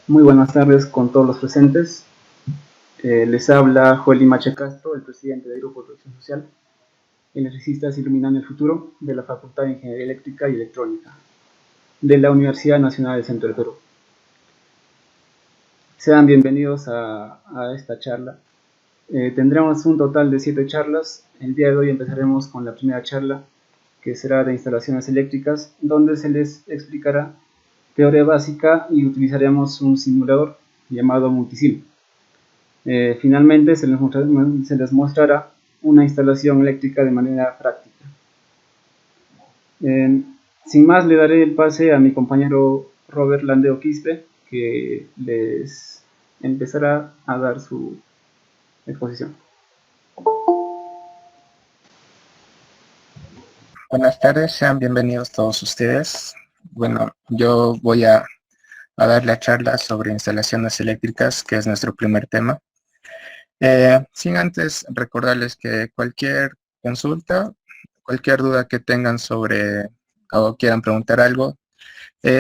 Muy buenas tardes con todos los presentes. Les habla Joely Macha Castro, el presidente del Grupo de Protección Social, Electricistas Iluminando el Futuro de la Facultad de Ingeniería Eléctrica y Electrónica de la Universidad Nacional del Centro del Perú. Sean bienvenidos a esta charla. Tendremos un total de 7 charlas. El día de hoy empezaremos con la primera charla, que será de instalaciones eléctricas, donde se les explicará teoría básica y utilizaremos un simulador llamado Multisim. Finalmente se les mostrará una instalación eléctrica de manera práctica. Sin más, le daré el pase a mi compañero Robert Landeo Quispe, que les empezará a dar su exposición. Buenas tardes, sean bienvenidos todos ustedes. Bueno, yo voy a dar la charla sobre instalaciones eléctricas, que es nuestro primer tema. Sin antes recordarles que cualquier consulta, cualquier duda que tengan sobre o quieran preguntar algo,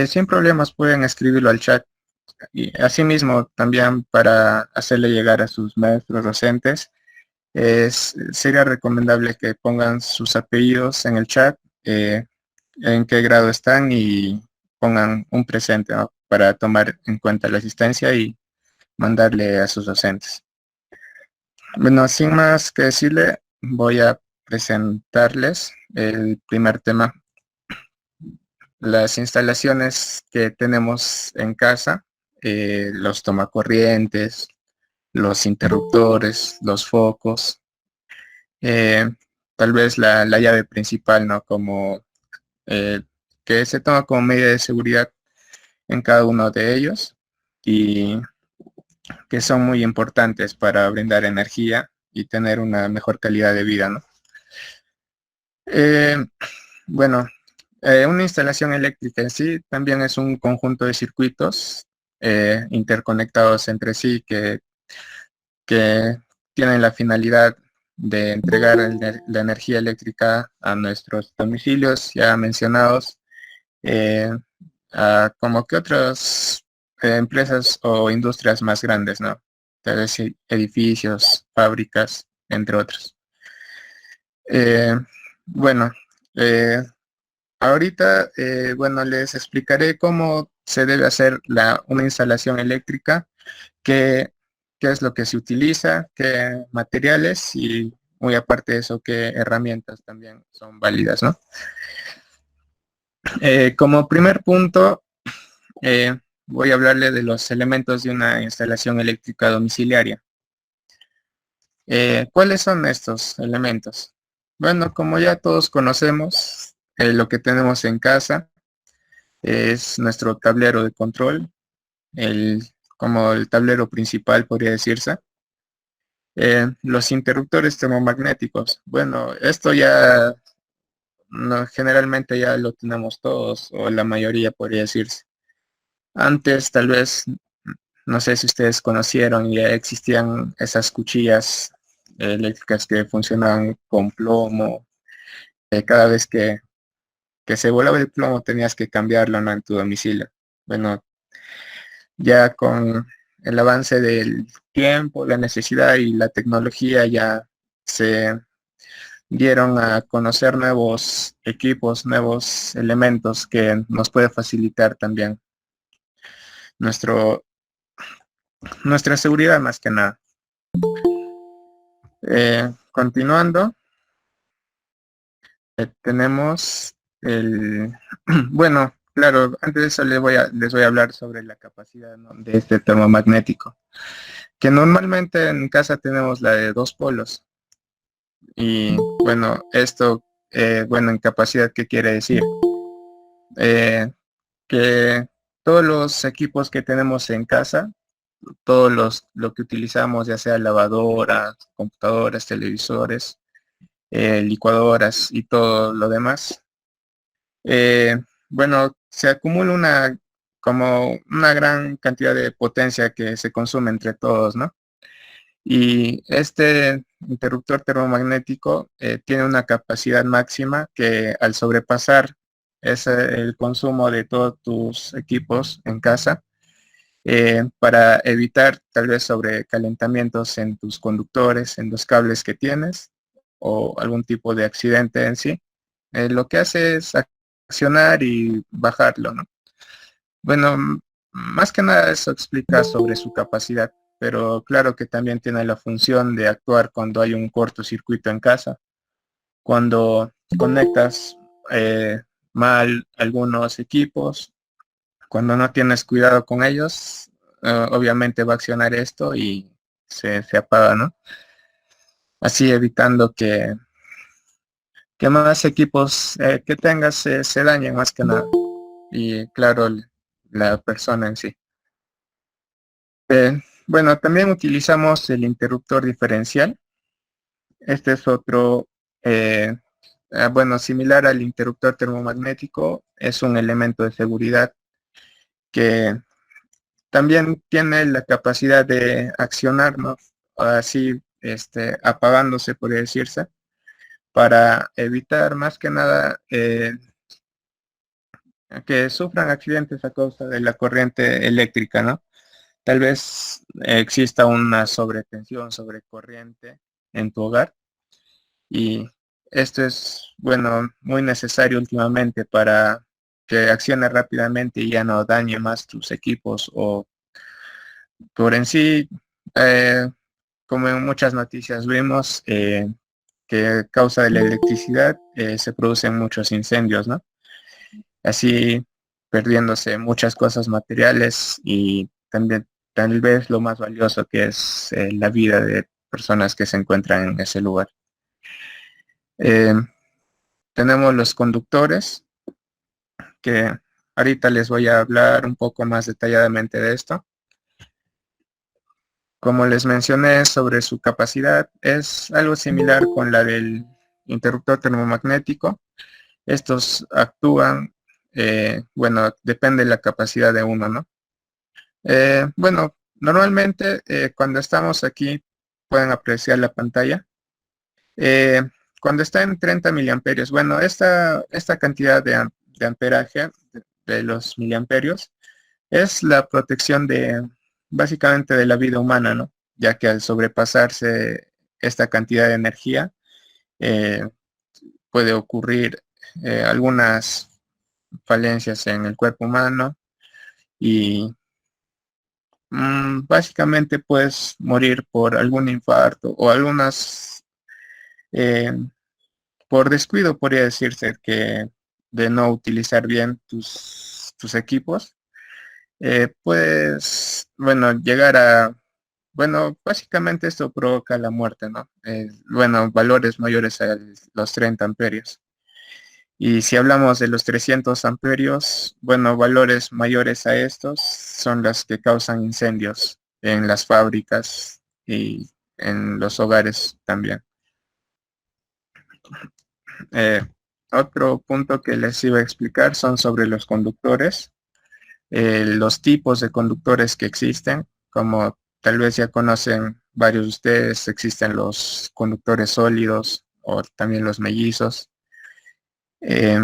sin problemas pueden escribirlo al chat. Y asimismo, también para hacerle llegar a sus maestros docentes, sería recomendable que pongan sus apellidos en el chat, en qué grado están y pongan un presente, ¿no?, para tomar en cuenta la asistencia y mandarle a sus docentes. Bueno, sin más que decirle, voy a presentarles el primer tema. Las instalaciones que tenemos en casa, los tomacorrientes, los interruptores, los focos, eh, tal vez la llave principal, ¿no? Como que se toma como medida de seguridad en cada uno de ellos y que son muy importantes para brindar energía y tener una mejor calidad de vida, ¿no? Eh, bueno, una instalación eléctrica en sí también es un conjunto de circuitos interconectados entre sí que tienen la finalidad de entregar la energía eléctrica a nuestros domicilios ya mencionados, eh, como que otras empresas o industrias más grandes, ¿no? Tal vez edificios, fábricas, entre otros. Eh, bueno, eh, ahorita, bueno, les explicaré cómo se debe hacer una instalación eléctrica, qué, qué es lo que se utiliza, qué materiales y muy aparte de eso, qué herramientas también son válidas, ¿no? Como primer punto, eh, voy a hablarle de los elementos de una instalación eléctrica domiciliaria. ¿Cuáles son estos elementos? Bueno, como ya todos conocemos, lo que tenemos en casa es nuestro tablero de control, como el tablero principal podría decirse. Los interruptores termomagnéticos. Bueno, esto ya generalmente ya lo tenemos todos, o la mayoría podría decirse. Antes tal vez, no sé si ustedes conocieron, ya existían esas cuchillas eléctricas que funcionaban con plomo. Cada vez que se volaba el plomo tenías que cambiarlo, ¿no?, en tu domicilio. Bueno, ya con el avance del tiempo, la necesidad y la tecnología ya se dieron a conocer nuevos equipos, nuevos elementos que nos puede facilitar también nuestro, nuestra seguridad más que nada. Continuando, tenemos el, bueno, claro, antes de eso les voy a hablar sobre la capacidad, ¿no?, de este termomagnético, que normalmente en casa tenemos la de 2 polos. Y bueno, esto, bueno, en capacidad, ¿qué quiere decir? Eh, que todos los equipos que tenemos en casa, lo que utilizamos, ya sea lavadoras, computadoras, televisores, licuadoras y todo lo demás, eh, bueno, se acumula como una gran cantidad de potencia que se consume entre todos, ¿no? Y este interruptor termomagnético tiene una capacidad máxima que, al sobrepasar el consumo de todos tus equipos en casa, para evitar tal vez sobrecalentamientos en tus conductores, en los cables que tienes o algún tipo de accidente en sí. Lo que hace es accionar y bajarlo, ¿no? Bueno, más que nada eso explica sobre su capacidad, pero claro que también tiene la función de actuar cuando hay un cortocircuito en casa, cuando conectas mal algunos equipos, cuando no tienes cuidado con ellos, obviamente va a accionar esto y se apaga, ¿no? Así evitando que más equipos que tengas se dañen más que nada. Y claro, la persona en sí. Bueno, también utilizamos el interruptor diferencial. Este es otro, eh, bueno, similar al interruptor termomagnético, es un elemento de seguridad que también tiene la capacidad de accionar, ¿no? Así, apagándose, podría decirse, para evitar más que nada que sufran accidentes a causa de la corriente eléctrica, ¿no? Tal vez exista una sobretensión, sobrecorriente en tu hogar y esto es, bueno, muy necesario últimamente para que accione rápidamente y ya no dañe más tus equipos o por en sí, eh, como en muchas noticias vimos, que a causa de la electricidad se producen muchos incendios, ¿no? Así perdiéndose muchas cosas materiales y también tal vez lo más valioso que es la vida de personas que se encuentran en ese lugar. Eh, tenemos los conductores, que ahorita les voy a hablar un poco más detalladamente de esto. Como les mencioné sobre su capacidad, es algo similar con la del interruptor termomagnético. Estos actúan, bueno, depende de la capacidad de uno, ¿no? Bueno, normalmente cuando estamos aquí pueden apreciar la pantalla. Eh, cuando está en 30 miliamperios, bueno, esta cantidad de amperaje de los miliamperios es la protección de básicamente de la vida humana, ¿no? Ya que al sobrepasarse esta cantidad de energía eh, puede ocurrir algunas falencias en el cuerpo humano y básicamente puedes morir por algún infarto o algunas, eh, por descuido podría decirse que de no utilizar bien tus equipos, puedes, bueno, llegar a, bueno, básicamente esto provoca la muerte, ¿no? Bueno, valores mayores a los 30 amperios. Y si hablamos de los 300 amperios, bueno, valores mayores a estos son los que causan incendios en las fábricas y en los hogares también. Eh, otro punto que les iba a explicar son sobre los conductores, los tipos de conductores que existen, como tal vez ya conocen varios de ustedes, existen los conductores sólidos o también los mellizos. Eh,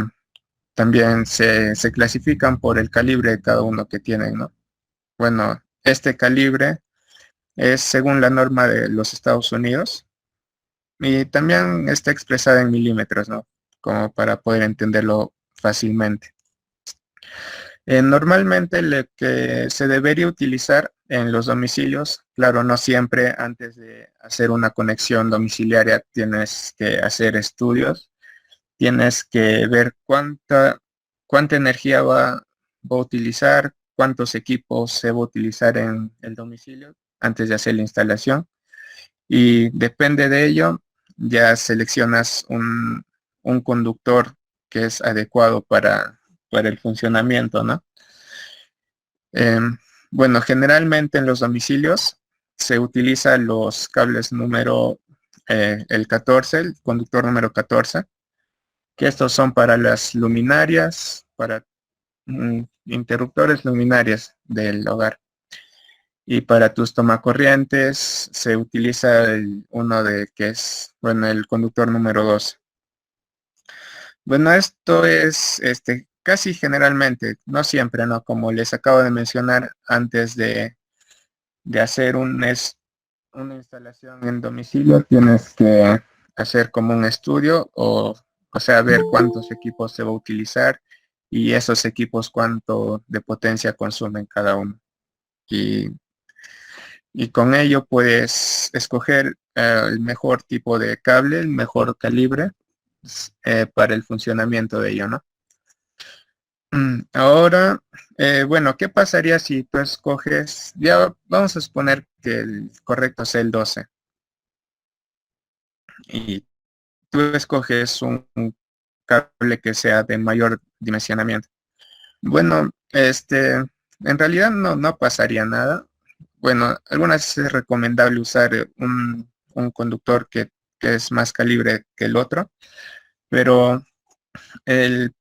También se clasifican por el calibre de cada uno que tienen, ¿no? Bueno, este calibre es según la norma de los Estados Unidos y también está expresada en milímetros, ¿no? Como para poder entenderlo fácilmente. Normalmente lo que se debería utilizar en los domicilios, claro, no siempre antes de hacer una conexión domiciliaria tienes que hacer estudios, tienes que ver cuánta energía va a utilizar, cuántos equipos se va a utilizar en el domicilio antes de hacer la instalación. Y depende de ello, ya seleccionas un conductor que es adecuado para el funcionamiento, ¿no? Em, bueno, generalmente en los domicilios se utilizan los cables número el 14, el conductor número 14, que estos son para las luminarias, para interruptores luminarias del hogar. Y para tus tomacorrientes se utiliza uno de que es, bueno, el conductor número 2. Bueno, esto es casi generalmente, no siempre, ¿no? Como les acabo de mencionar antes de hacer una instalación en domicilio, tienes que hacer como un estudio o sea, ver cuántos equipos se va a utilizar y esos equipos cuánto de potencia consumen cada uno. Y, y con ello puedes escoger el mejor tipo de cable, el mejor calibre para el funcionamiento de ello, ¿no? Ahora, bueno, ¿qué pasaría si tú escoges, ya vamos a suponer que el correcto sea el 12 y tú escoges un cable que sea de mayor dimensionamiento? Bueno, en realidad no pasaría nada. Bueno, algunas veces es recomendable usar un conductor que es más calibre que el otro, pero el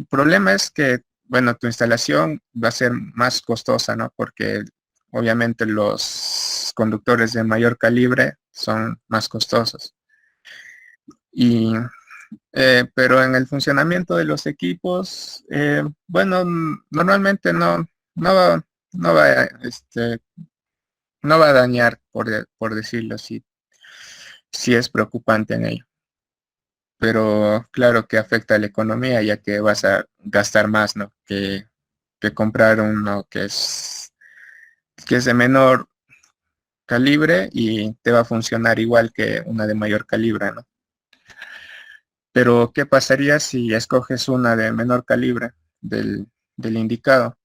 problema es que, bueno, tu instalación va a ser más costosa, ¿no? Porque obviamente los conductores de mayor calibre son más costosos. Y, pero en el funcionamiento de los equipos, bueno, normalmente no va, no va a dañar, por decirlo así, si es preocupante en ello. Pero claro que afecta a la economía ya que vas a gastar más, ¿no? Que comprar uno que es de menor calibre y te va a funcionar igual que una de mayor calibre, ¿no? Pero ¿qué pasaría si escoges una de menor calibre del indicado?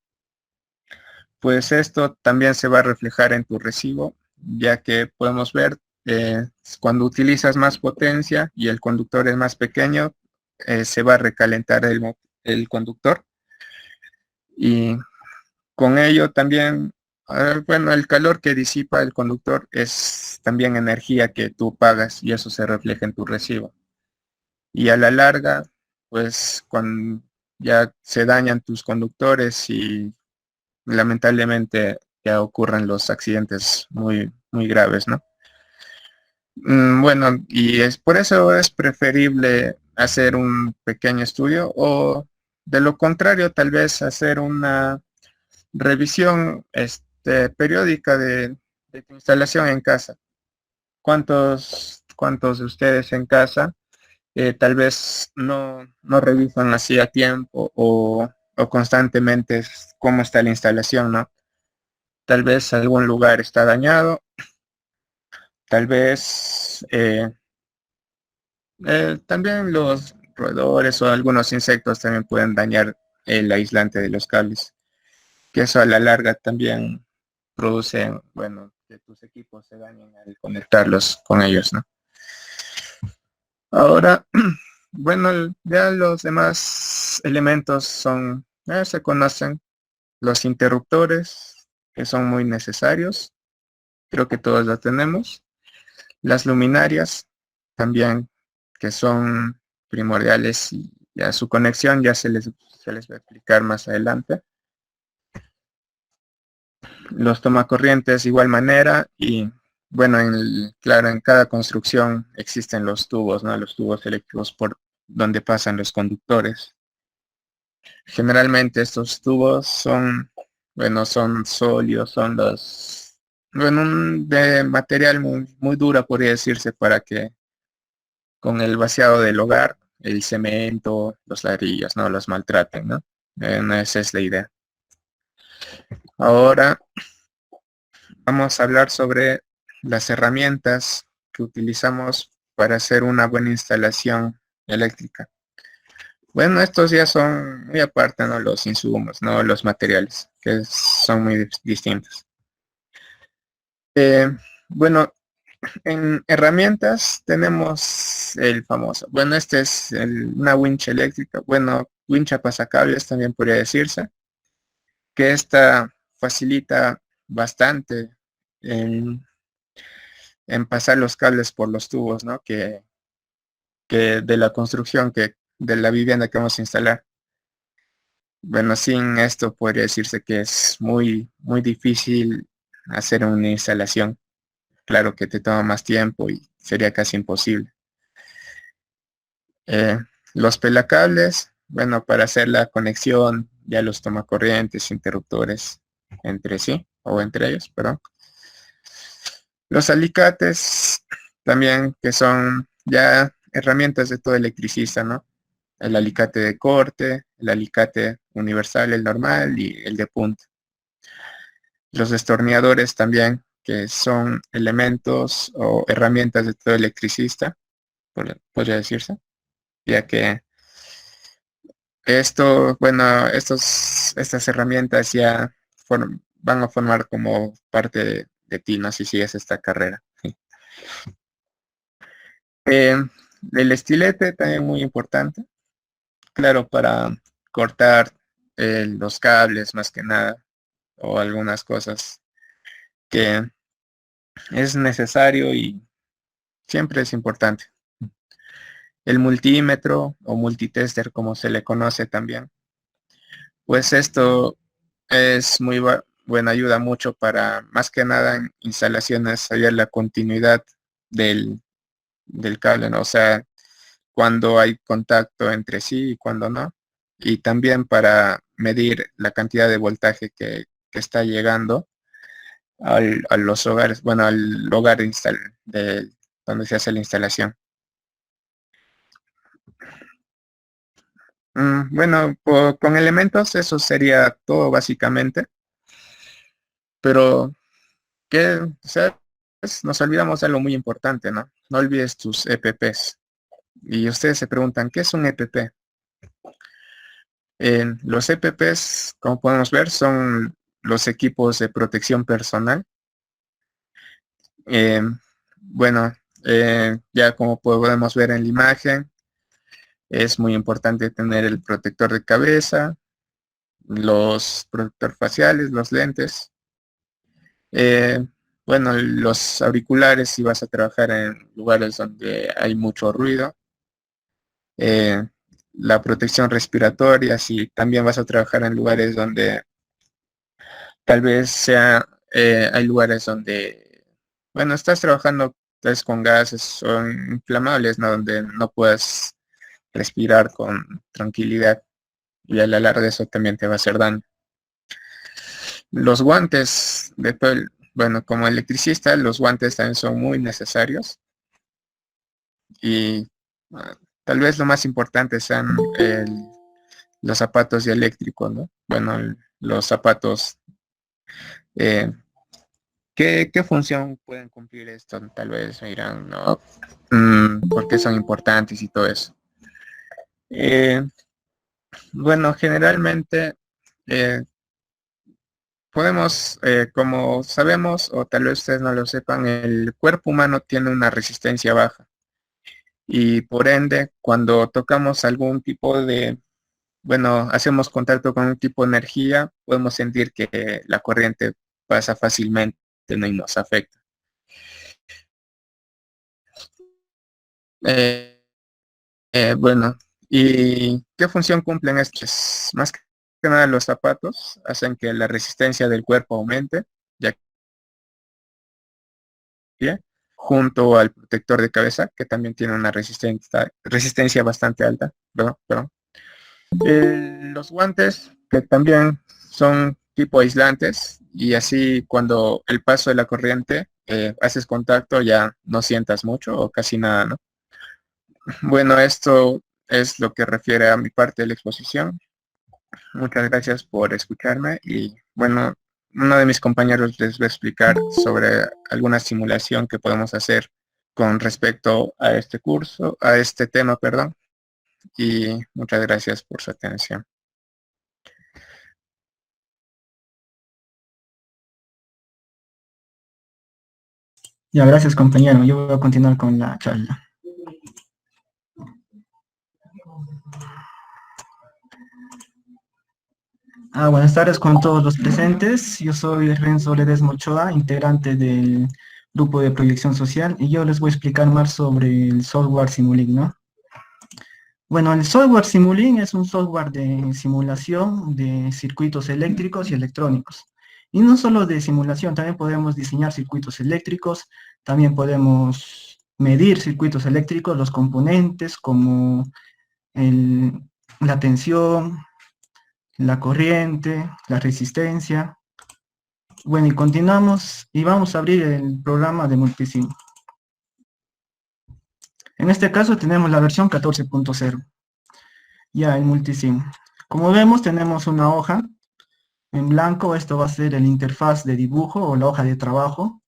Pues esto también se va a reflejar en tu recibo, ya que podemos ver cuando utilizas más potencia y el conductor es más pequeño, se va a recalentar el conductor y con ello también, bueno, el calor que disipa el conductor es también energía que tú pagas y eso se refleja en tu recibo. Y a la larga, pues cuando ya se dañan tus conductores y lamentablemente ya ocurren los accidentes muy graves, ¿no? Bueno, y es por eso es preferible hacer un pequeño estudio o de lo contrario, tal vez hacer una revisión periódica de tu instalación en casa. ¿Cuántos de ustedes en casa tal vez no revisan así a tiempo o constantemente cómo está la instalación, ¿no? Tal vez algún lugar está dañado, tal vez también los roedores o algunos insectos también pueden dañar el aislante de los cables, que eso a la larga también produce, bueno, que tus equipos se dañen al conectarlos con ellos, ¿no? Ahora, bueno, ya los demás elementos se conocen, los interruptores, que son muy necesarios, creo que todos los tenemos. Las luminarias también, que son primordiales y ya su conexión ya se les va a explicar más adelante. Los tomacorrientes de igual manera y bueno, claro, en cada construcción existen los tubos, ¿no? Los tubos eléctricos por donde pasan los conductores. Generalmente estos tubos bueno, son sólidos, bueno, de material muy dura, podría decirse, para que con el vaciado del hogar, el cemento, los ladrillos, no los maltraten, ¿no? Esa es la idea. Ahora vamos a hablar sobre las herramientas que utilizamos para hacer una buena instalación eléctrica. Bueno, estos ya son muy aparte, ¿no? Los insumos, ¿no? Los materiales, que son muy distintos. Bueno, en herramientas tenemos el famoso, bueno, este es una wincha eléctrica, bueno, wincha pasacables también podría decirse, que esta facilita bastante en, en pasar los cables por los tubos, ¿no? Que de la construcción, de la vivienda que vamos a instalar. Bueno, sin esto podría decirse que es muy difícil hacer una instalación. Claro que te toma más tiempo y sería casi imposible. Eh, los pelacables, bueno, para hacer la conexión ya los tomacorrientes, interruptores entre sí, o entre ellos, perdón. Los alicates también, que son ya herramientas de todo electricista, ¿no? El alicate de corte, el alicate universal, el normal y el de punta. Los destornilladores también, que son elementos o herramientas de todo electricista, podría decirse, ya que esto, bueno, estas herramientas ya van a formar como parte de ti, ¿no? Si sigues esta carrera. Eh, el estilete también muy importante, claro, para cortar los cables más que nada, o algunas cosas que es necesario y siempre es importante. El multímetro o multitester, como se le conoce también, pues esto es muy buena ayuda mucho para más que nada en instalaciones, hallar la continuidad del cable, ¿no? O sea, cuando hay contacto entre sí y cuando no. Y también para medir la cantidad de voltaje que está llegando a los hogares, bueno, al hogar donde se hace la instalación. Bueno, con elementos eso sería todo básicamente, pero que, o sea, nos olvidamos de algo muy importante, ¿no? No olvides tus EPPs. Y ustedes se preguntan, ¿qué es un EPP? Los EPPs, como podemos ver, son los equipos de protección personal. Eh, bueno, ya como podemos ver en la imagen, es muy importante tener el protector de cabeza, los protectores faciales, los lentes. Eh, bueno, los auriculares si vas a trabajar en lugares donde hay mucho ruido. Eh, la protección respiratoria si también vas a trabajar en lugares donde tal vez hay lugares donde, bueno, estás trabajando tal vez con gases o inflamables, ¿no? Donde no puedas respirar con tranquilidad y a la larga eso también te va a hacer daño. Los guantes bueno, como electricista, los guantes también son muy necesarios y tal vez lo más importante sean los zapatos eléctricos, ¿no? Bueno, los zapatos, eh, ¿qué función pueden cumplir esto? Tal vez me dirán, ¿no? ¿Por qué son importantes y todo eso? Eh, bueno, generalmente eh, podemos, como sabemos, o tal vez ustedes no lo sepan, el cuerpo humano tiene una resistencia baja y por ende, cuando tocamos algún tipo de, bueno, hacemos contacto con un tipo de energía, podemos sentir que la corriente pasa fácilmente, ¿no? Y nos afecta. Eh, bueno, ¿y qué función cumplen estos? Más que nada los zapatos hacen que la resistencia del cuerpo aumente, ya que junto al protector de cabeza, que también tiene una resistencia bastante alta. Perdón. Los guantes, que también son tipo aislantes, y así cuando el paso de la corriente haces contacto ya no sientas mucho o casi nada, ¿no? Bueno, esto es lo que refiere a mi parte de la exposición. Muchas gracias por escucharme y bueno, uno de mis compañeros les va a explicar sobre alguna simulación que podemos hacer con respecto a este curso, a este tema, perdón, y muchas gracias por su atención. Ya, gracias compañero. Yo voy a continuar con la charla. Buenas tardes con todos los presentes. Yo soy Renzo Ledesma Ochoa, integrante del grupo de proyección social, y yo les voy a explicar más sobre el software Simulink, ¿no? Bueno, el software Simulink es un software de simulación de circuitos eléctricos y electrónicos. Y no solo de simulación, también podemos diseñar circuitos eléctricos, también podemos medir circuitos eléctricos, los componentes como el la tensión, la corriente, la resistencia. Bueno, y continuamos y vamos a abrir el programa de Multisim. En este caso tenemos la versión 14.0. Ya en Multisim. Como vemos, tenemos una hoja en blanco. Esto va a ser el interfaz de dibujo o la hoja de trabajo.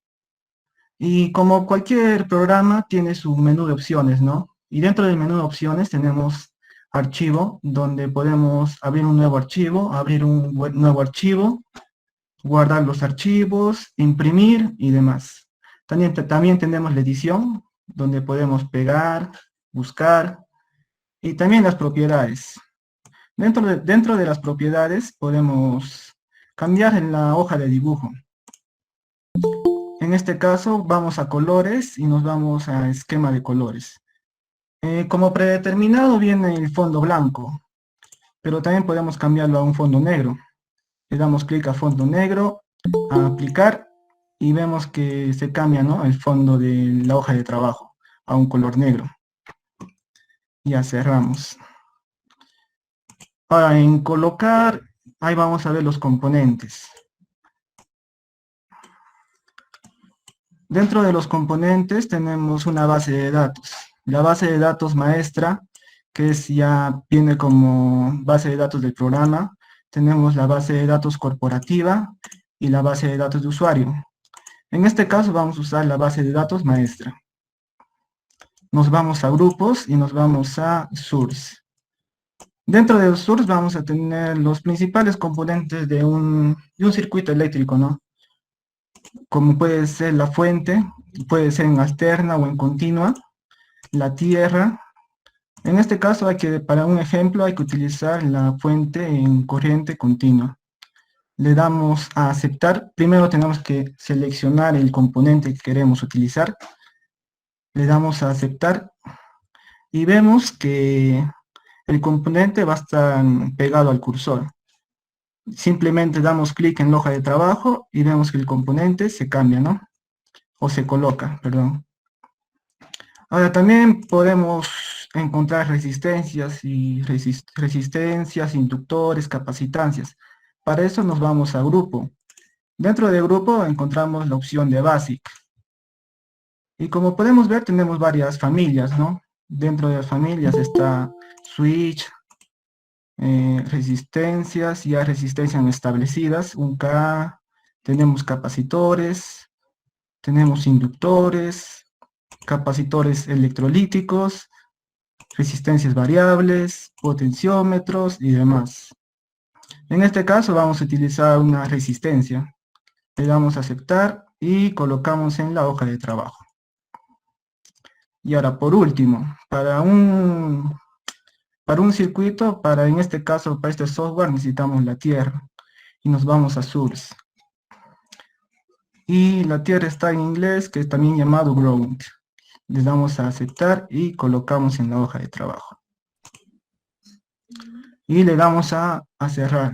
Y como cualquier programa, tiene su menú de opciones, ¿no? Y dentro del menú de opciones tenemos archivo, donde podemos abrir un nuevo archivo, abrir un nuevo archivo, guardar los archivos, imprimir y demás. También tenemos la edición, donde podemos pegar, buscar, y también las propiedades. Dentro de las propiedades podemos cambiar en la hoja de dibujo. En este caso vamos a colores y nos vamos a esquema de colores. Como predeterminado viene el fondo blanco, pero también podemos cambiarlo a un fondo negro. Le damos clic a fondo negro, a aplicar y vemos que se cambia, ¿no?, el fondo de la hoja de trabajo a un color negro. Ya cerramos. Ahora en colocar, ahí vamos a ver los componentes. Dentro de los componentes tenemos una base de datos. La base de datos maestra, que ya viene como base de datos del programa. Tenemos la base de datos corporativa y la base de datos de usuario. En este caso vamos a usar la base de datos maestra. Nos vamos a grupos y nos vamos a source. Dentro de los source vamos a tener los principales componentes de un circuito eléctrico, ¿no? Como puede ser la fuente, puede ser en alterna o en continua, la tierra. En este caso para un ejemplo hay que utilizar la fuente en corriente continua. Le damos a aceptar. Primero tenemos que seleccionar el componente que queremos utilizar. Le damos a aceptar y vemos que el componente va a estar pegado al cursor. Simplemente damos clic en la hoja de trabajo y vemos que el componente se cambia, ¿no? O se coloca, perdón. Ahora también podemos encontrar resistencias y resistencias, inductores, capacitancias. Para eso nos vamos a grupo. Dentro de grupo encontramos la opción de BASIC. Y como podemos ver tenemos varias familias, ¿no? Dentro de las familias está switch, resistencias, ya resistencias establecidas, un K, tenemos capacitores, tenemos inductores, capacitores electrolíticos, resistencias variables, potenciómetros y demás. En este caso vamos a utilizar una resistencia. Le damos a aceptar y colocamos en la hoja de trabajo. Y ahora por último, para un circuito, en este caso, para este software necesitamos la tierra. Y nos vamos a source. Y la tierra está en inglés, que es también llamado ground. Le damos a aceptar y colocamos en la hoja de trabajo. Y le damos a cerrar.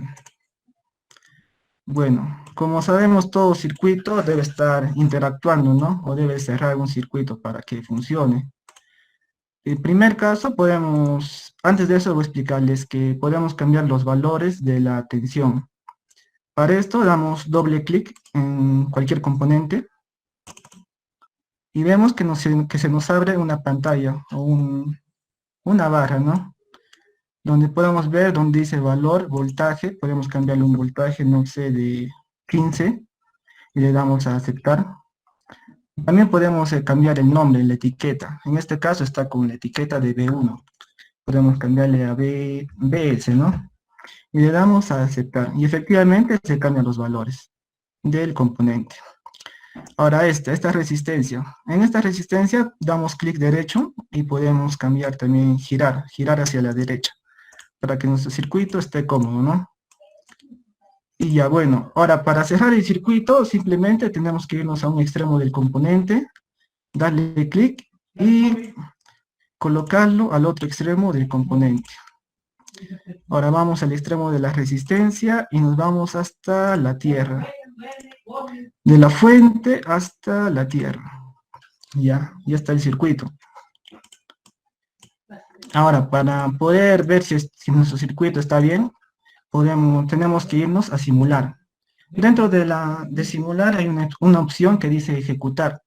Bueno, como sabemos, todo circuito debe estar interactuando, ¿no? O debe cerrar un circuito para que funcione. El primer caso antes de eso voy a explicarles que podemos cambiar los valores de la tensión. Para esto damos doble clic en cualquier componente y vemos que se nos abre una pantalla o una barra, ¿no? Donde podemos ver donde dice valor, voltaje, podemos cambiarle un voltaje, no sé, de 15 y le damos a aceptar. También podemos cambiar el nombre, la etiqueta. En este caso está con la etiqueta de B1. Podemos cambiarle a BS, ¿no? Y le damos a aceptar. Y efectivamente se cambian los valores del componente. Ahora esta resistencia. En esta resistencia damos clic derecho y podemos cambiar también, girar hacia la derecha, para que nuestro circuito esté cómodo, ¿no? Y ya bueno, ahora para cerrar el circuito simplemente tenemos que irnos a un extremo del componente, darle clic y colocarlo al otro extremo del componente. Ahora vamos al extremo de la resistencia y nos vamos hasta la tierra. De la fuente hasta la tierra. Ya está el circuito. Ahora, para poder ver si nuestro circuito está bien, tenemos que irnos a simular. Dentro de simular hay una opción que dice ejecutar.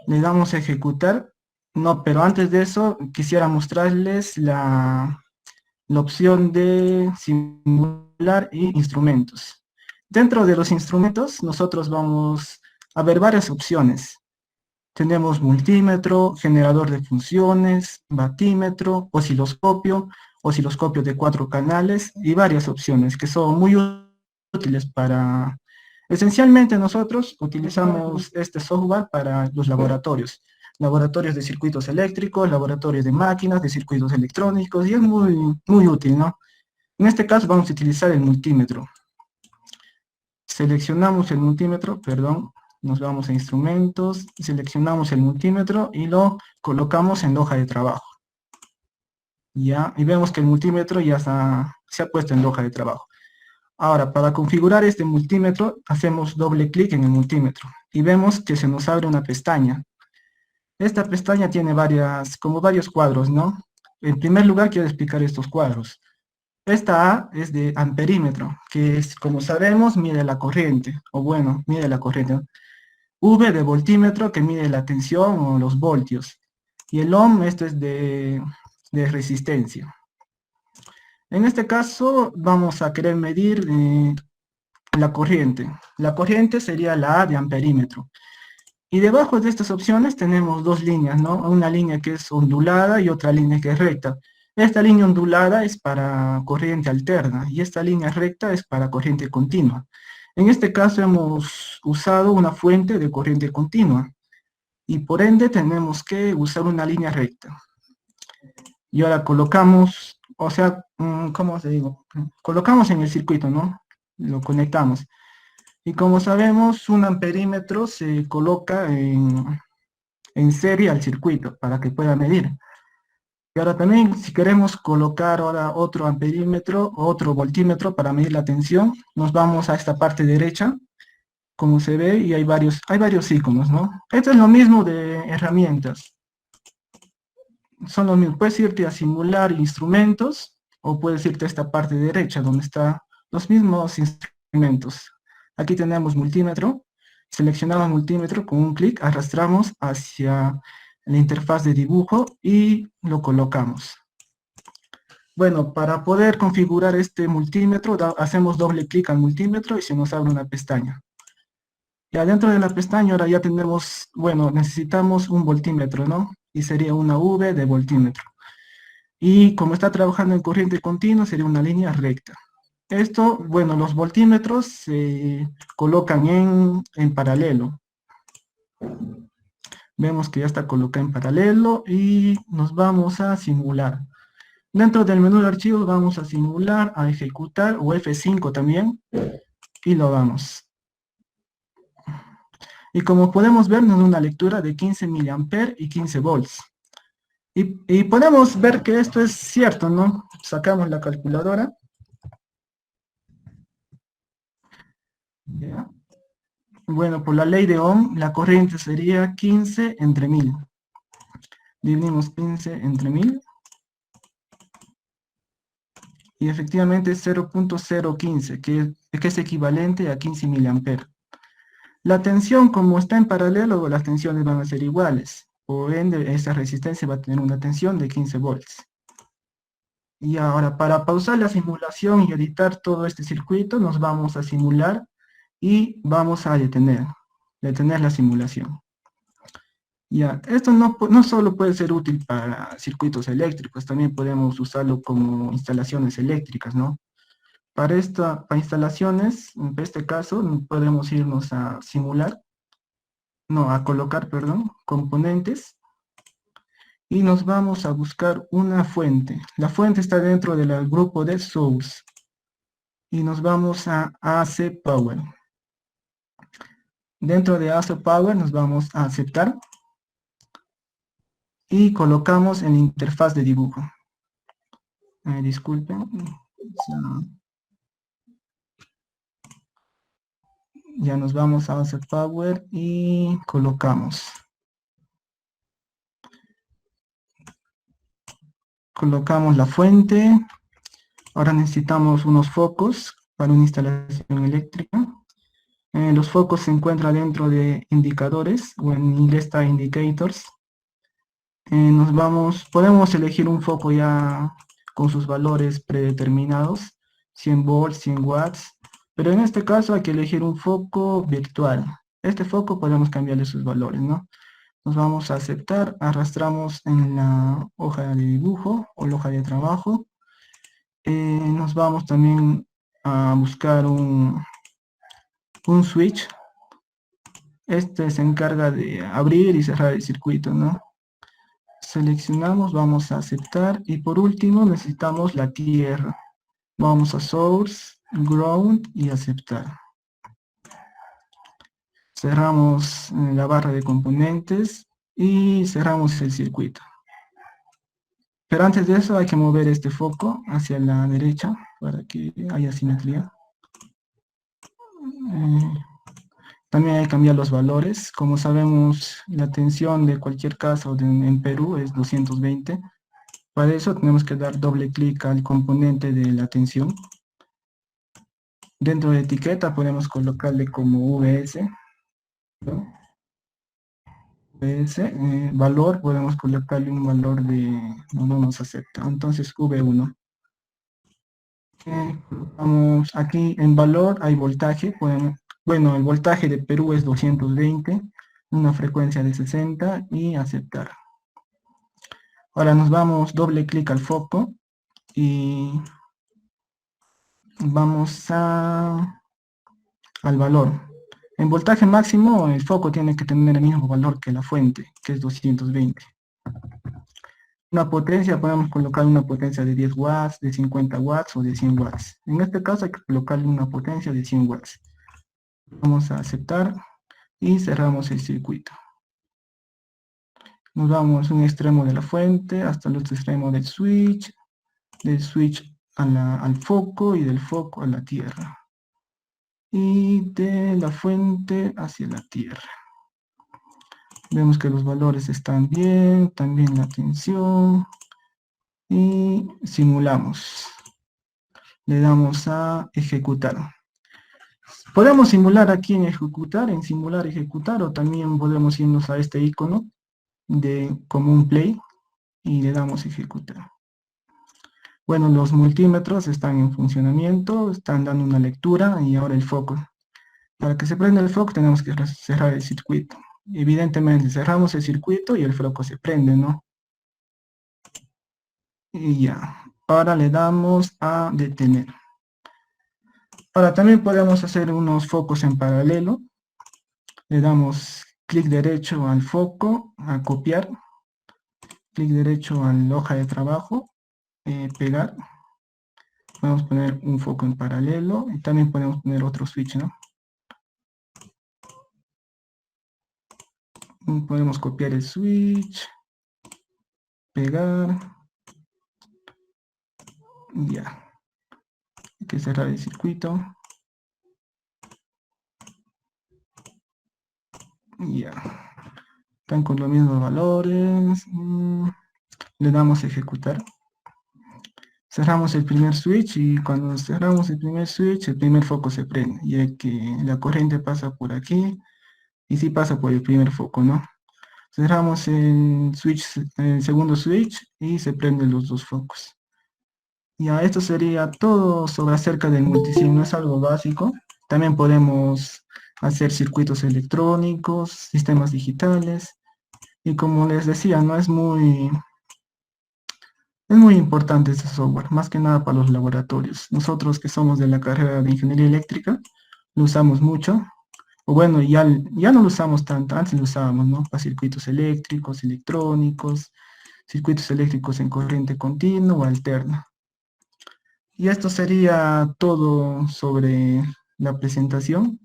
Le damos a ejecutar. No, pero antes de eso quisiera mostrarles la opción de simular y instrumentos. Dentro de los instrumentos nosotros vamos a ver varias opciones. Tenemos multímetro, generador de funciones, batímetro, osciloscopio de 4 canales y varias opciones que son muy útiles para... Esencialmente nosotros utilizamos este software para los laboratorios de circuitos eléctricos, laboratorios de máquinas, de circuitos electrónicos, y es muy útil, ¿no? En este caso vamos a utilizar el multímetro. Seleccionamos el multímetro, perdón, nos vamos a instrumentos, seleccionamos el multímetro y lo colocamos en la hoja de trabajo. Ya, y vemos que el multímetro ya se ha puesto en la hoja de trabajo. Ahora, para configurar este multímetro, hacemos doble clic en el multímetro y vemos que se nos abre una pestaña. Esta pestaña tiene como varios cuadros, ¿no? En primer lugar, quiero explicar estos cuadros. Esta A es de amperímetro, que es, como sabemos, mide la corriente, o bueno, mide la corriente, ¿no? V de voltímetro, que mide la tensión o los voltios. Y el ohm, esto es de resistencia. En este caso, vamos a querer medir la corriente. La corriente sería la A de amperímetro. Y debajo de estas opciones tenemos dos líneas, ¿no? Una línea que es ondulada y otra línea que es recta. Esta línea ondulada es para corriente alterna y esta línea recta es para corriente continua. En este caso hemos usado una fuente de corriente continua y por ende tenemos que usar una línea recta. Y ahora colocamos, o sea, ¿cómo se digo? Colocamos en el circuito, ¿no? Lo conectamos. Y como sabemos, un amperímetro se coloca en serie al circuito para que pueda medir. Y ahora también, si queremos colocar ahora otro amperímetro, otro voltímetro para medir la tensión, nos vamos a esta parte derecha, como se ve, y hay varios iconos, ¿no? Esto es lo mismo de herramientas. Son los mismos. Puedes irte a simular instrumentos, o puedes irte a esta parte derecha, donde están los mismos instrumentos. Aquí tenemos multímetro. Seleccionamos multímetro con un clic, arrastramos hacia la interfaz de dibujo y lo colocamos. Bueno, para poder configurar este multímetro, hacemos doble clic al multímetro y se nos abre una pestaña. Y adentro de la pestaña ahora ya tenemos, bueno, necesitamos un voltímetro, ¿no? Y sería una V de voltímetro. Y como está trabajando en corriente continua, sería una línea recta. Esto, bueno, los voltímetros se colocan en paralelo. Vemos que ya está colocado en paralelo y nos vamos a simular. Dentro del menú de archivos vamos a simular, a ejecutar o F5 también y lo damos. Y como podemos ver, nos da una lectura de 15 mA y 15 volts. Y podemos ver que esto es cierto, ¿no? Sacamos la calculadora. ¿Ya? Bueno, por la ley de Ohm, la corriente sería 15 entre 1000. Dividimos 15 entre 1000. Y efectivamente es 0.015, que es equivalente a 15 mA. La tensión, como está en paralelo, las tensiones van a ser iguales. Por ende, esa resistencia va a tener una tensión de 15 volts. Y ahora, para pausar la simulación y editar todo este circuito, nos vamos a simular y vamos a detener la simulación. Ya, esto no solo puede ser útil para circuitos eléctricos, también podemos usarlo como instalaciones eléctricas, ¿no? Para instalaciones, en este caso, podemos irnos a simular, no, a colocar, perdón, componentes, y nos vamos a buscar una fuente. La fuente está dentro del grupo de Source, y nos vamos a AC Power. Dentro de AC Power nos vamos a aceptar, y colocamos en la interfaz de dibujo. Disculpen. Ya nos vamos a AC Power y colocamos. colocamos la fuente. Ahora necesitamos unos focos para una instalación eléctrica. Los focos se encuentran dentro de indicadores, o en inglés está indicators. Podemos elegir un foco ya con sus valores predeterminados, 100 volts, 100 watts, pero en este caso hay que elegir un foco virtual. Este foco podemos cambiarle sus valores, ¿no? Nos vamos a aceptar, arrastramos en la hoja de dibujo o la hoja de trabajo. Nos vamos también a buscar un switch. Este se encarga de abrir y cerrar el circuito, ¿no? Seleccionamos, vamos a aceptar y por último necesitamos la tierra. Vamos a Source, Ground y aceptar. Cerramos la barra de componentes y cerramos el circuito. Pero antes de eso hay que mover este foco hacia la derecha para que haya simetría. También hay que cambiar los valores. Como sabemos, la tensión de cualquier caso en Perú es 220. Para eso tenemos que dar doble clic al componente de la tensión. Dentro de etiqueta podemos colocarle como VS. ¿No? Valor, podemos colocarle un valor de, no nos acepta, entonces V1. Vamos aquí en valor, hay voltaje, bueno, el voltaje de Perú es 220, una frecuencia de 60 y aceptar. Ahora nos vamos, doble clic al foco y vamos al valor. En voltaje máximo, el foco tiene que tener el mismo valor que la fuente, que es 220. Una potencia, podemos colocar una potencia de 10 watts, de 50 watts o de 100 watts. En este caso hay que colocarle una potencia de 100 watts. Vamos a aceptar y cerramos el circuito. Nos vamos a un extremo de la fuente hasta el otro extremo del switch al foco y del foco a la tierra. Y de la fuente hacia la tierra. Vemos que los valores están bien, también la tensión. Y simulamos. Le damos a ejecutar. Podemos simular aquí en ejecutar, ejecutar, o también podemos irnos a este icono de como un play y le damos ejecutar. Bueno, los multímetros están en funcionamiento, están dando una lectura y ahora el foco. Para que se prenda el foco tenemos que cerrar el circuito. Evidentemente cerramos el circuito y el foco se prende, ¿no? Y ya. Ahora le damos a detener. Ahora también podemos hacer unos focos en paralelo. Le damos clic derecho al foco, a copiar. Clic derecho a la hoja de trabajo, pegar. Podemos poner un foco en paralelo y también podemos poner otro switch, ¿no? Podemos copiar el switch, pegar. Ya. Hay que cerrar el circuito. Ya. Están con los mismos valores. Le damos a ejecutar. Cerramos el primer switch y cuando cerramos el primer switch, el primer foco se prende, ya que la corriente pasa por aquí y sí pasa por el primer foco, ¿no? Cerramos el segundo switch y se prenden los dos focos. Ya, esto sería todo sobre acerca del multisim, no es algo básico. También podemos hacer circuitos electrónicos, sistemas digitales, y como les decía, no es muy importante este software, más que nada para los laboratorios. Nosotros que somos de la carrera de ingeniería eléctrica, lo usamos mucho, o bueno, ya no lo usamos tanto, antes lo usábamos, ¿no? Para circuitos eléctricos, electrónicos, circuitos eléctricos en corriente continua o alterna. Y esto sería todo sobre la presentación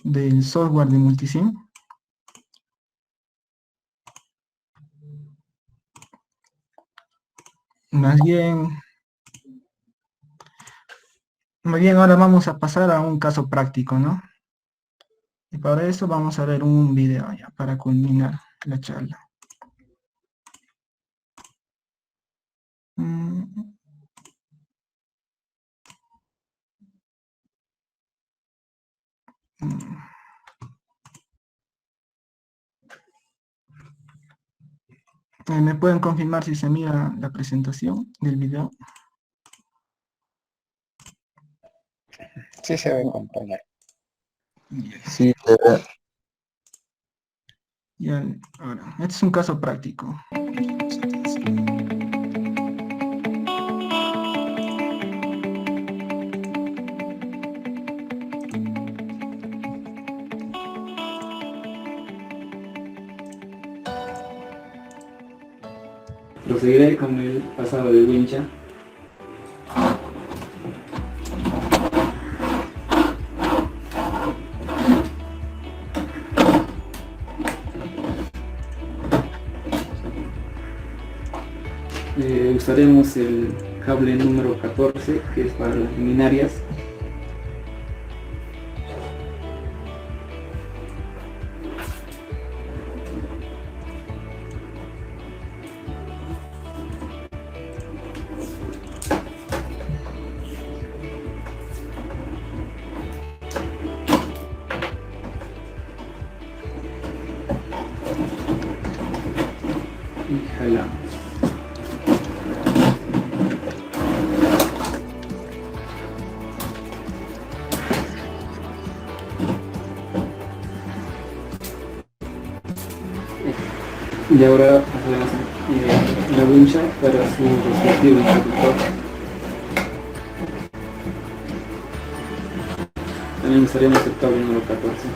del software de multisim. Más bien ahora vamos a pasar a un caso práctico, ¿no? Y para eso vamos a ver un video ya para culminar la charla. Mm, mm. ¿Me pueden confirmar si se mira la presentación del video? Sí se ve, compañero. Sí, Ya, ahora, este es un caso práctico. Proseguiré con el pasado de wincha. Usaremos el cable número 14, que es para las luminarias. Y jalamos. Y ahora pasaremos la wincha para su respectivo interruptor. También usaremos el cable número 14.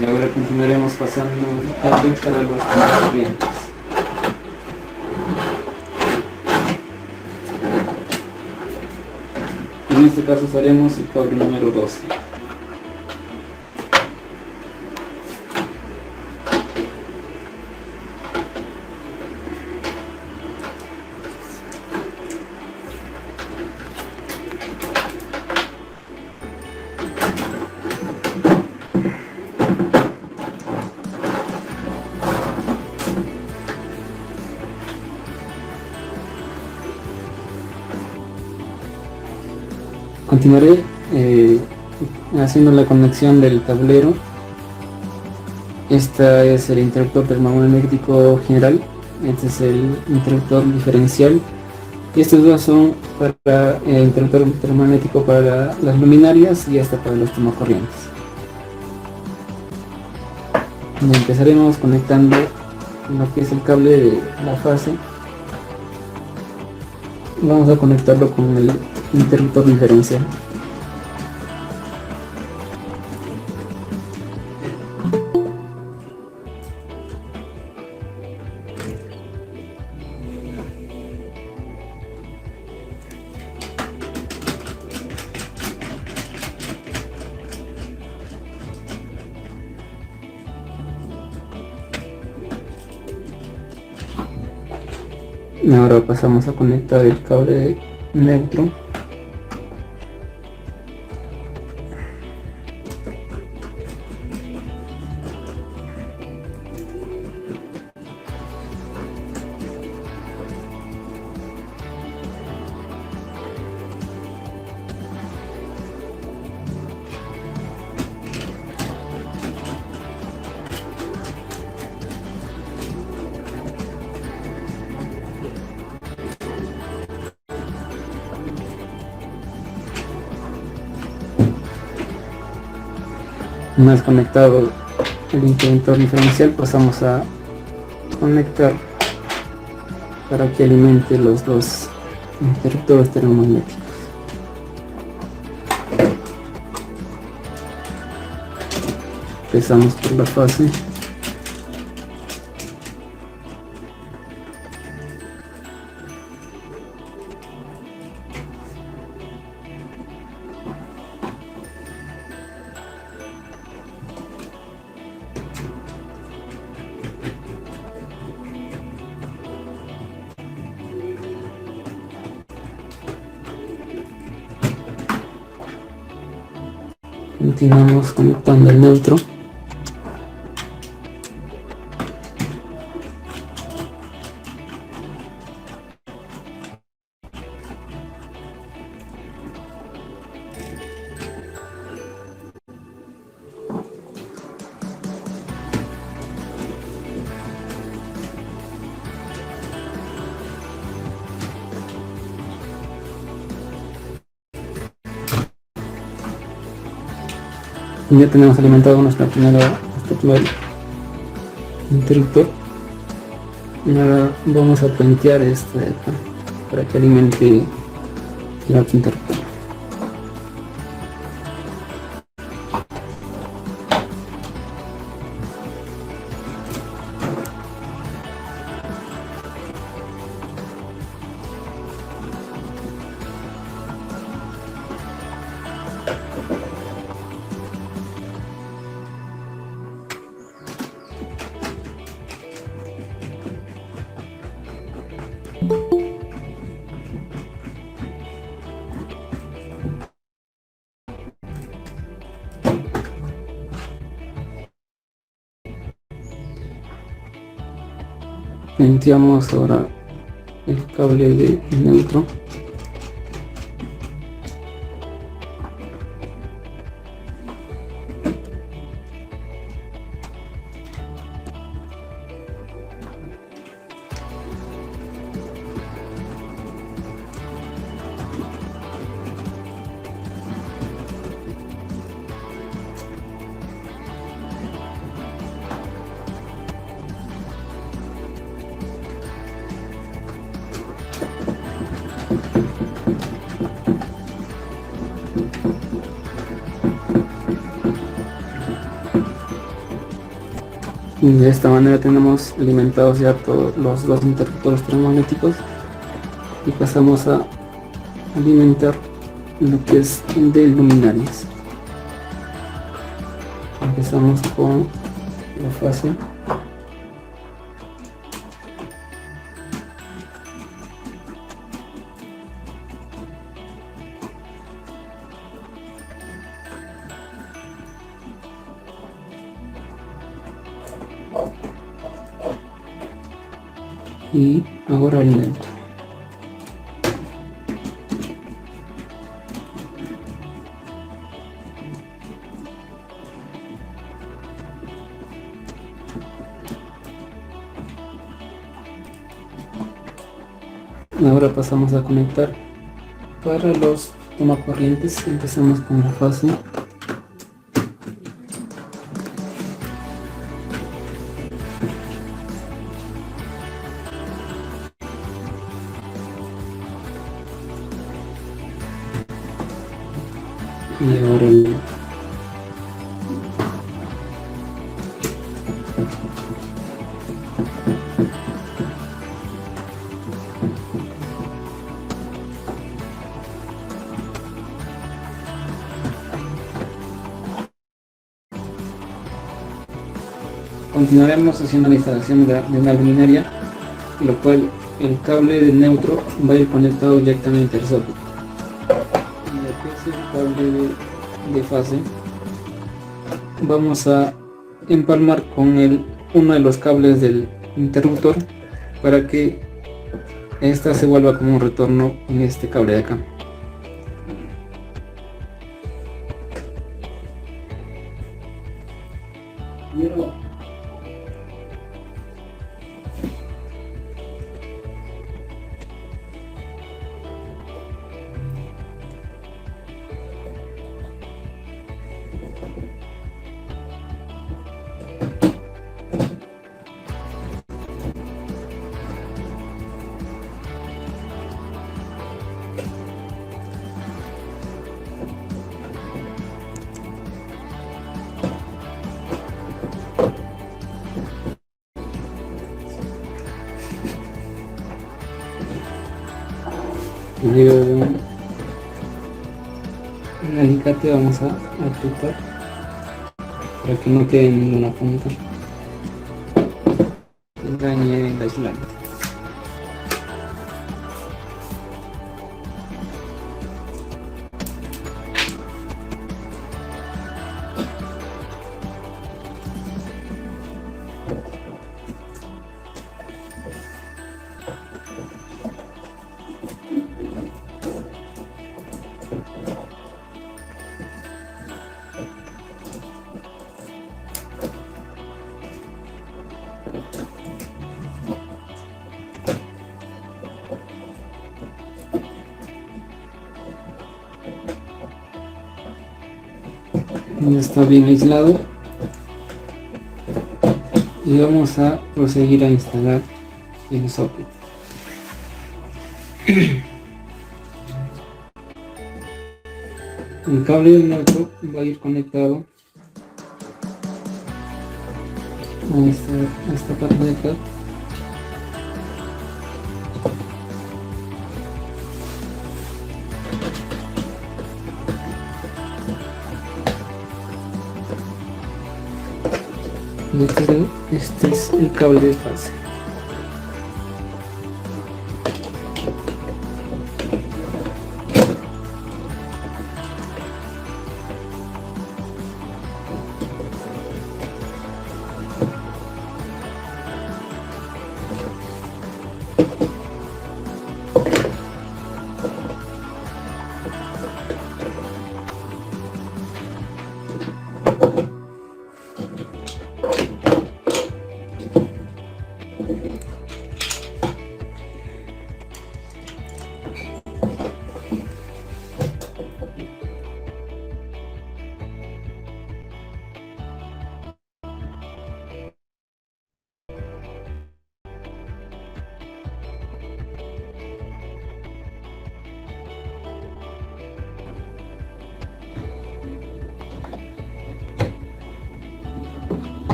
Y ahora continuaremos pasando el cable para los corrientes. En este caso usaremos el cable número 12. Continuaré haciendo la conexión del tablero. Este es el interruptor termomagnético general, este es el interruptor diferencial y estos dos son para el interruptor termomagnético para las luminarias y este para los tomacorrientes. Empezaremos conectando lo que es el cable de la fase. Vamos a conectarlo con el interruptor diferencial. Ahora pasamos a conectar el cable neutro. Una vez conectado el interruptor diferencial, pasamos a conectar para que alimente los dos interruptores termomagnéticos. Empezamos por la fase. Continuamos conectando el neutro. Ya tenemos alimentado nuestro primer interruptor. Ahora vamos a plantear este de acá para que alimente el otro interruptor. Planteamos ahora el cable de neutro. Y de esta manera tenemos alimentados ya todos los dos interruptores termomagnéticos y pasamos a alimentar lo que es el de luminarias. Empezamos con la fase. Y ahora el neutro. Ahora pasamos a conectar para los tomacorrientes. Empezamos con la fase. Y ahora el continuaremos haciendo la instalación de una luminaria, lo cual el cable de neutro va a ir conectado directamente al socket. Y aquí es el cable de fase. Vamos a empalmar con uno de los cables del interruptor para que esta se vuelva como un retorno en este cable de acá. El alicate vamos a apretar para que no quede ninguna punta. Engañe el aislante. Ya está bien aislado y vamos a proseguir a instalar el socket. El cable del neutro va a ir conectado a esta parte de acá. Y este es el cable de fase.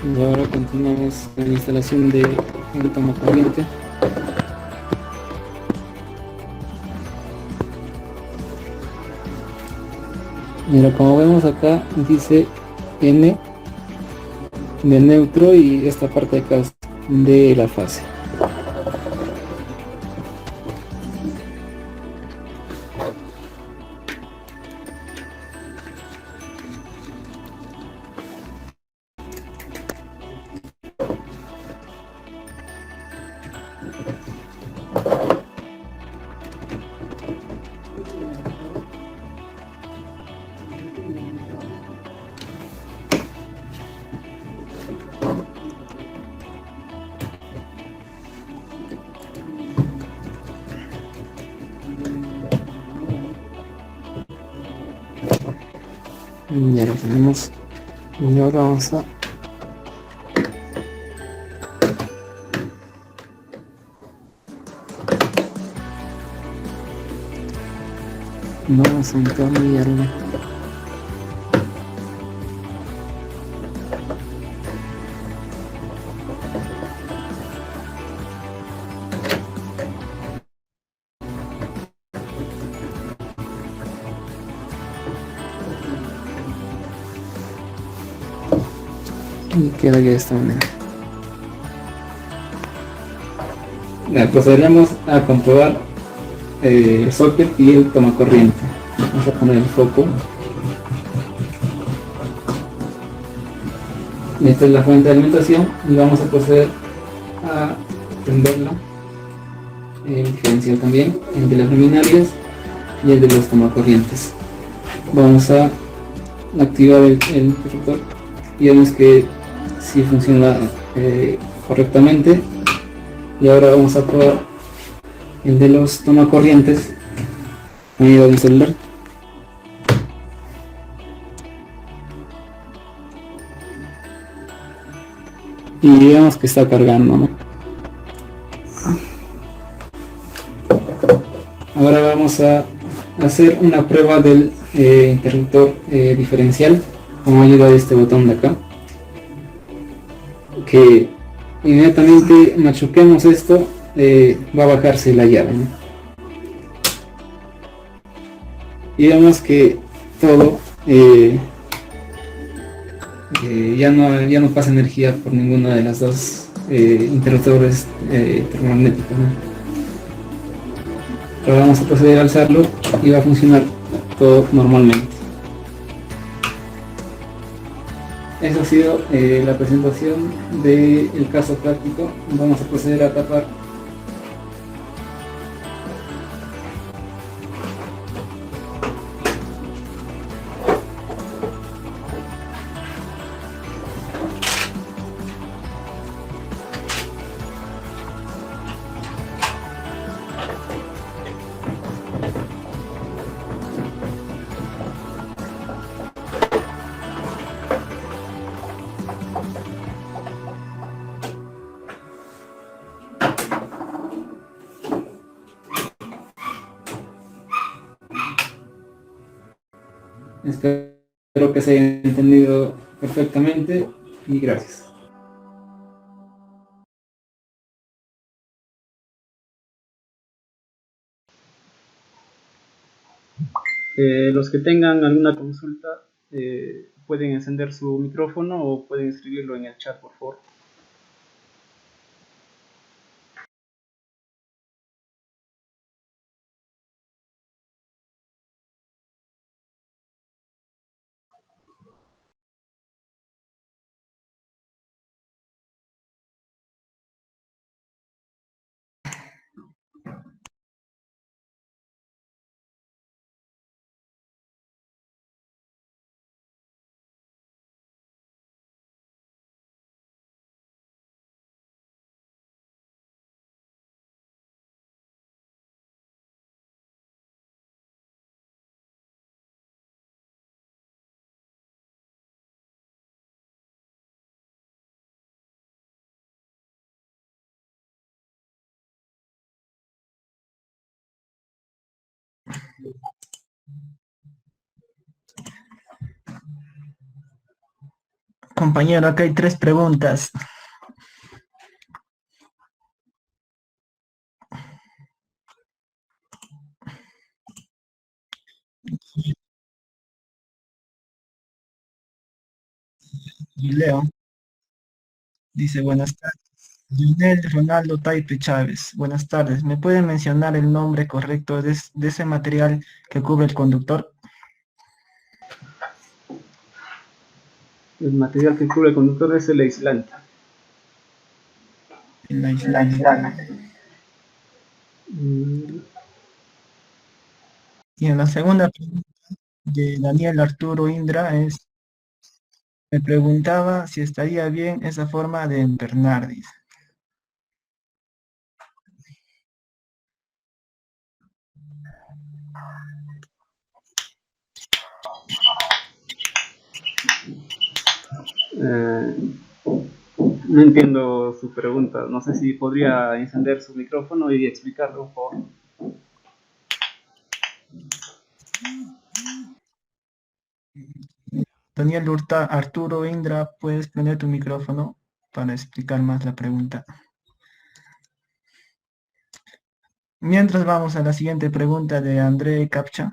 Y ahora continuamos con la instalación de el tomacorriente. Mira, como vemos acá dice N de neutro y esta parte de acá es de la fase. Ya lo tenemos y ahora vamos a encaminarlo. Y queda de esta manera. Procederemos a comprobar el socket y el tomacorriente. Vamos a poner el foco. Y esta es la fuente de alimentación y vamos a proceder a prenderla. El diferencial también, el de las luminarias y el de los tomacorrientes. Vamos a activar el interruptor y vemos que sí funciona correctamente. Y ahora vamos a probar el de los tomacorrientes unido al celular. Y vemos que está cargando, ¿no? Ahora vamos a hacer una prueba del interruptor diferencial con ayuda de este botón de acá, que inmediatamente machuquemos esto, va a bajarse la llave, ¿no? Y vemos que todo ya no pasa energía por ninguna de las dos interruptores termomagnéticos, ¿no? Ahora vamos a proceder a alzarlo y va a funcionar todo normalmente. Esa ha sido la presentación del caso práctico. Vamos a proceder a tapar. Espero que se haya entendido perfectamente y gracias. Los que tengan alguna consulta pueden encender su micrófono o pueden escribirlo en el chat, por favor. Compañero, acá hay 3 preguntas. Y Leo dice, buenas tardes. Lionel Ronaldo Taipe Chávez, buenas tardes. ¿Me pueden mencionar el nombre correcto de ese material que cubre el conductor? El material que cubre el conductor es el aislante. El aislante. Y en la segunda pregunta de Daniel Arturo Indra me preguntaba si estaría bien esa forma de empernar, dice. No entiendo su pregunta. No sé si podría encender su micrófono y explicarlo, por favor. Daniel Arturo Indra, ¿puedes prender tu micrófono para explicar más la pregunta? Mientras vamos a la siguiente pregunta de André Capcha.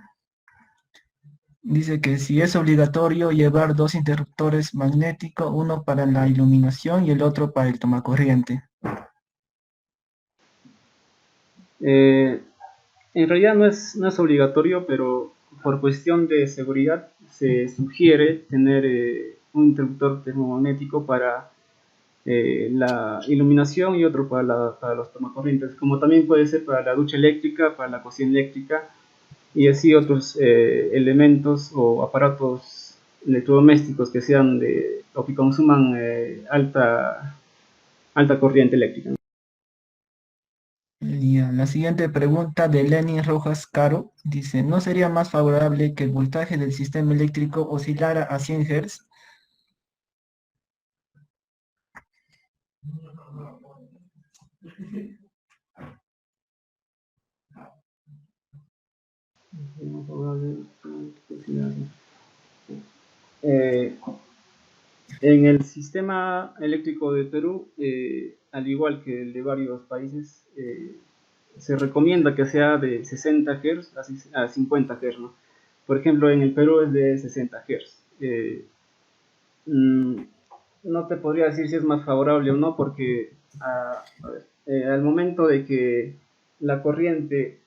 Dice que si es obligatorio llevar 2 interruptores magnéticos, uno para la iluminación y el otro para el tomacorriente. En realidad no es obligatorio, pero por cuestión de seguridad se sugiere tener un interruptor termomagnético para la iluminación y otro para los tomacorrientes, como también puede ser para la ducha eléctrica, para la cocina eléctrica y así otros elementos o aparatos electrodomésticos que sean o que consuman alta corriente eléctrica. Y la siguiente pregunta de Lenin Rojas Caro dice, ¿no sería más favorable que el voltaje del sistema eléctrico oscilara a 100 Hz? En el sistema eléctrico de Perú, al igual que el de varios países, se recomienda que sea de 60 Hz a 50 Hz, ¿no? Por ejemplo, en el Perú es de 60 Hz. No te podría decir si es más favorable o no, porque al momento de que la corriente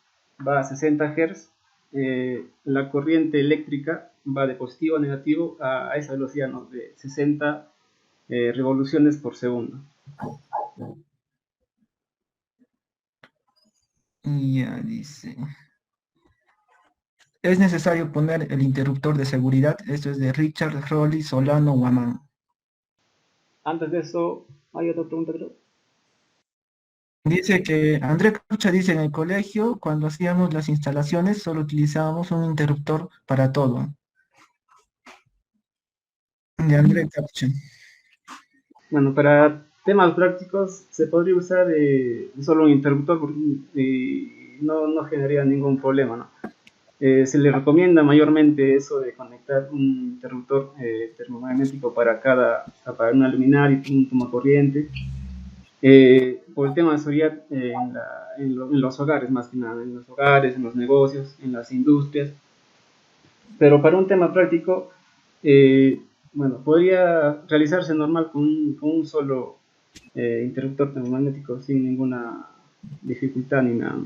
va a 60 Hz, la corriente eléctrica va de positivo a negativo a esa velocidad, ¿no? De 60 revoluciones por segundo. Ya dice. Es necesario poner el interruptor de seguridad. Esto es de Richard, Rolly, Solano, Guamán. Antes de eso, ¿hay otra pregunta, creo? Dice que André Capucha dice en el colegio, cuando hacíamos las instalaciones, solo utilizábamos un interruptor para todo. De André Capucha. Bueno, para temas prácticos se podría usar solo un interruptor porque no generaría ningún problema, ¿no? Se le recomienda mayormente eso de conectar un interruptor termomagnético para una luminaria y un tomacorriente, por el tema de seguridad en los hogares, más que nada, en los hogares, en los negocios, en las industrias. Pero para un tema práctico, bueno, podría realizarse normal con un solo interruptor termomagnético sin ninguna dificultad ni nada.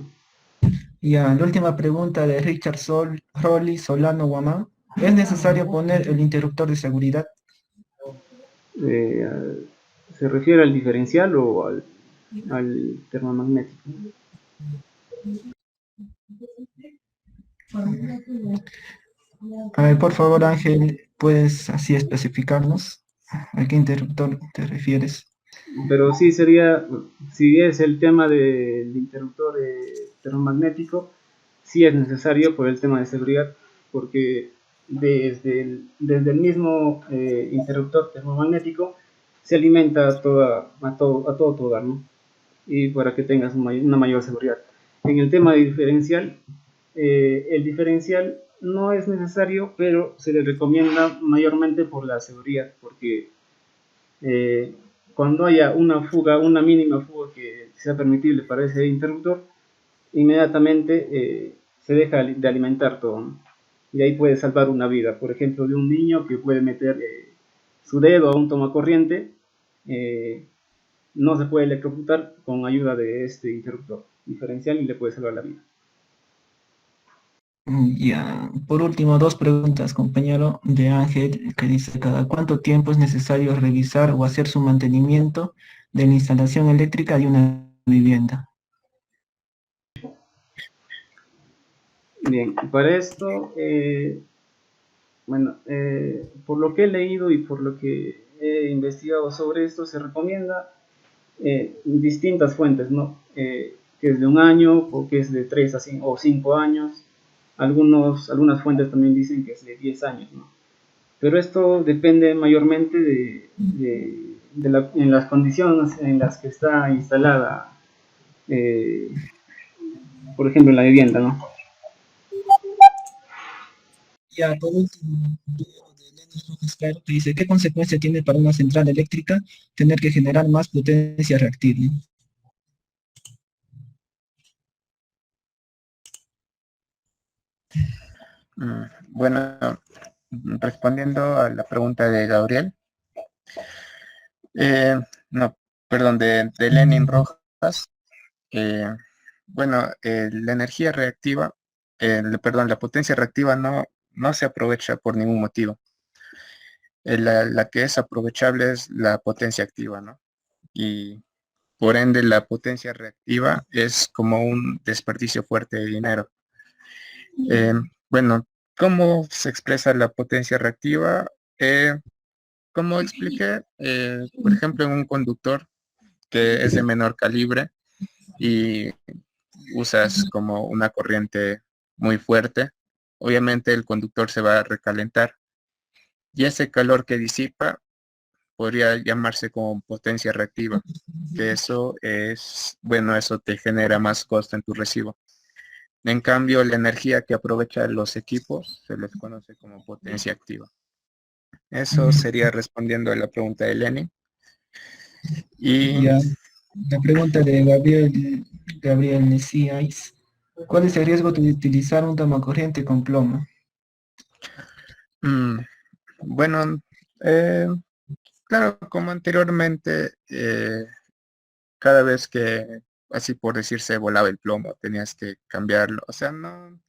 Ya, la última pregunta de Richard Rolly, Solano, Guamán. ¿Es necesario poner el interruptor de seguridad? ¿Se refiere al diferencial o al termomagnético? A ver, por favor, Ángel, ¿puedes así especificarnos a qué interruptor te refieres? Pero sí sería, si es el tema del interruptor termomagnético, sí es necesario por el tema de seguridad, porque desde el mismo interruptor termomagnético se alimenta a todo tu hogar, ¿no? Y para que tengas una mayor seguridad. En el tema de diferencial, el diferencial no es necesario, pero se le recomienda mayormente por la seguridad, porque eh, cuando haya una mínima fuga que sea permitible para ese interruptor, inmediatamente se deja de alimentar todo, ¿no? Y ahí puede salvar una vida, por ejemplo, de un niño que puede meter su dedo a un tomacorriente, no se puede electrocutar con ayuda de este interruptor diferencial y le puede salvar la vida. Ya, por último, dos preguntas, compañero, de Ángel, que dice, ¿cada cuánto tiempo es necesario revisar o hacer su mantenimiento de la instalación eléctrica de una vivienda? Bien, para esto, bueno, por lo que he leído y por lo que he investigado sobre esto, se recomienda distintas fuentes, ¿no? Que es de un año o que es de 3 a 5, o 5 años. Algunas fuentes también dicen que es de 10 años, ¿no? Pero esto depende mayormente en las condiciones en las que está instalada, eh, por ejemplo, en la vivienda, ¿no? Ya, por último, de Elena Rojas Claro, que dice, ¿qué consecuencia tiene para una central eléctrica tener que generar más potencia reactiva? Bueno, respondiendo a la pregunta de Gabriel, no, perdón, de Lenin Rojas, bueno, la energía reactiva, perdón, la potencia reactiva no se aprovecha por ningún motivo. La que es aprovechable es la potencia activa, ¿no? Y por ende la potencia reactiva es como un desperdicio fuerte de dinero. Bueno, ¿cómo se expresa la potencia reactiva? Como expliqué, por ejemplo, en un conductor que es de menor calibre y usas como una corriente muy fuerte, obviamente el conductor se va a recalentar y ese calor que disipa podría llamarse como potencia reactiva, que eso es, bueno, eso te genera más costo en tu recibo. En cambio, la energía que aprovechan los equipos se les conoce como potencia activa. Eso sería respondiendo a la pregunta de Lenin. Y Ya, la pregunta de Gabriel Nesíais, ¿cuál es el riesgo de utilizar un tomacorriente con plomo? bueno, claro, como anteriormente, cada vez que, así por decirse, volaba el plomo, tenías que cambiarlo. O sea, no,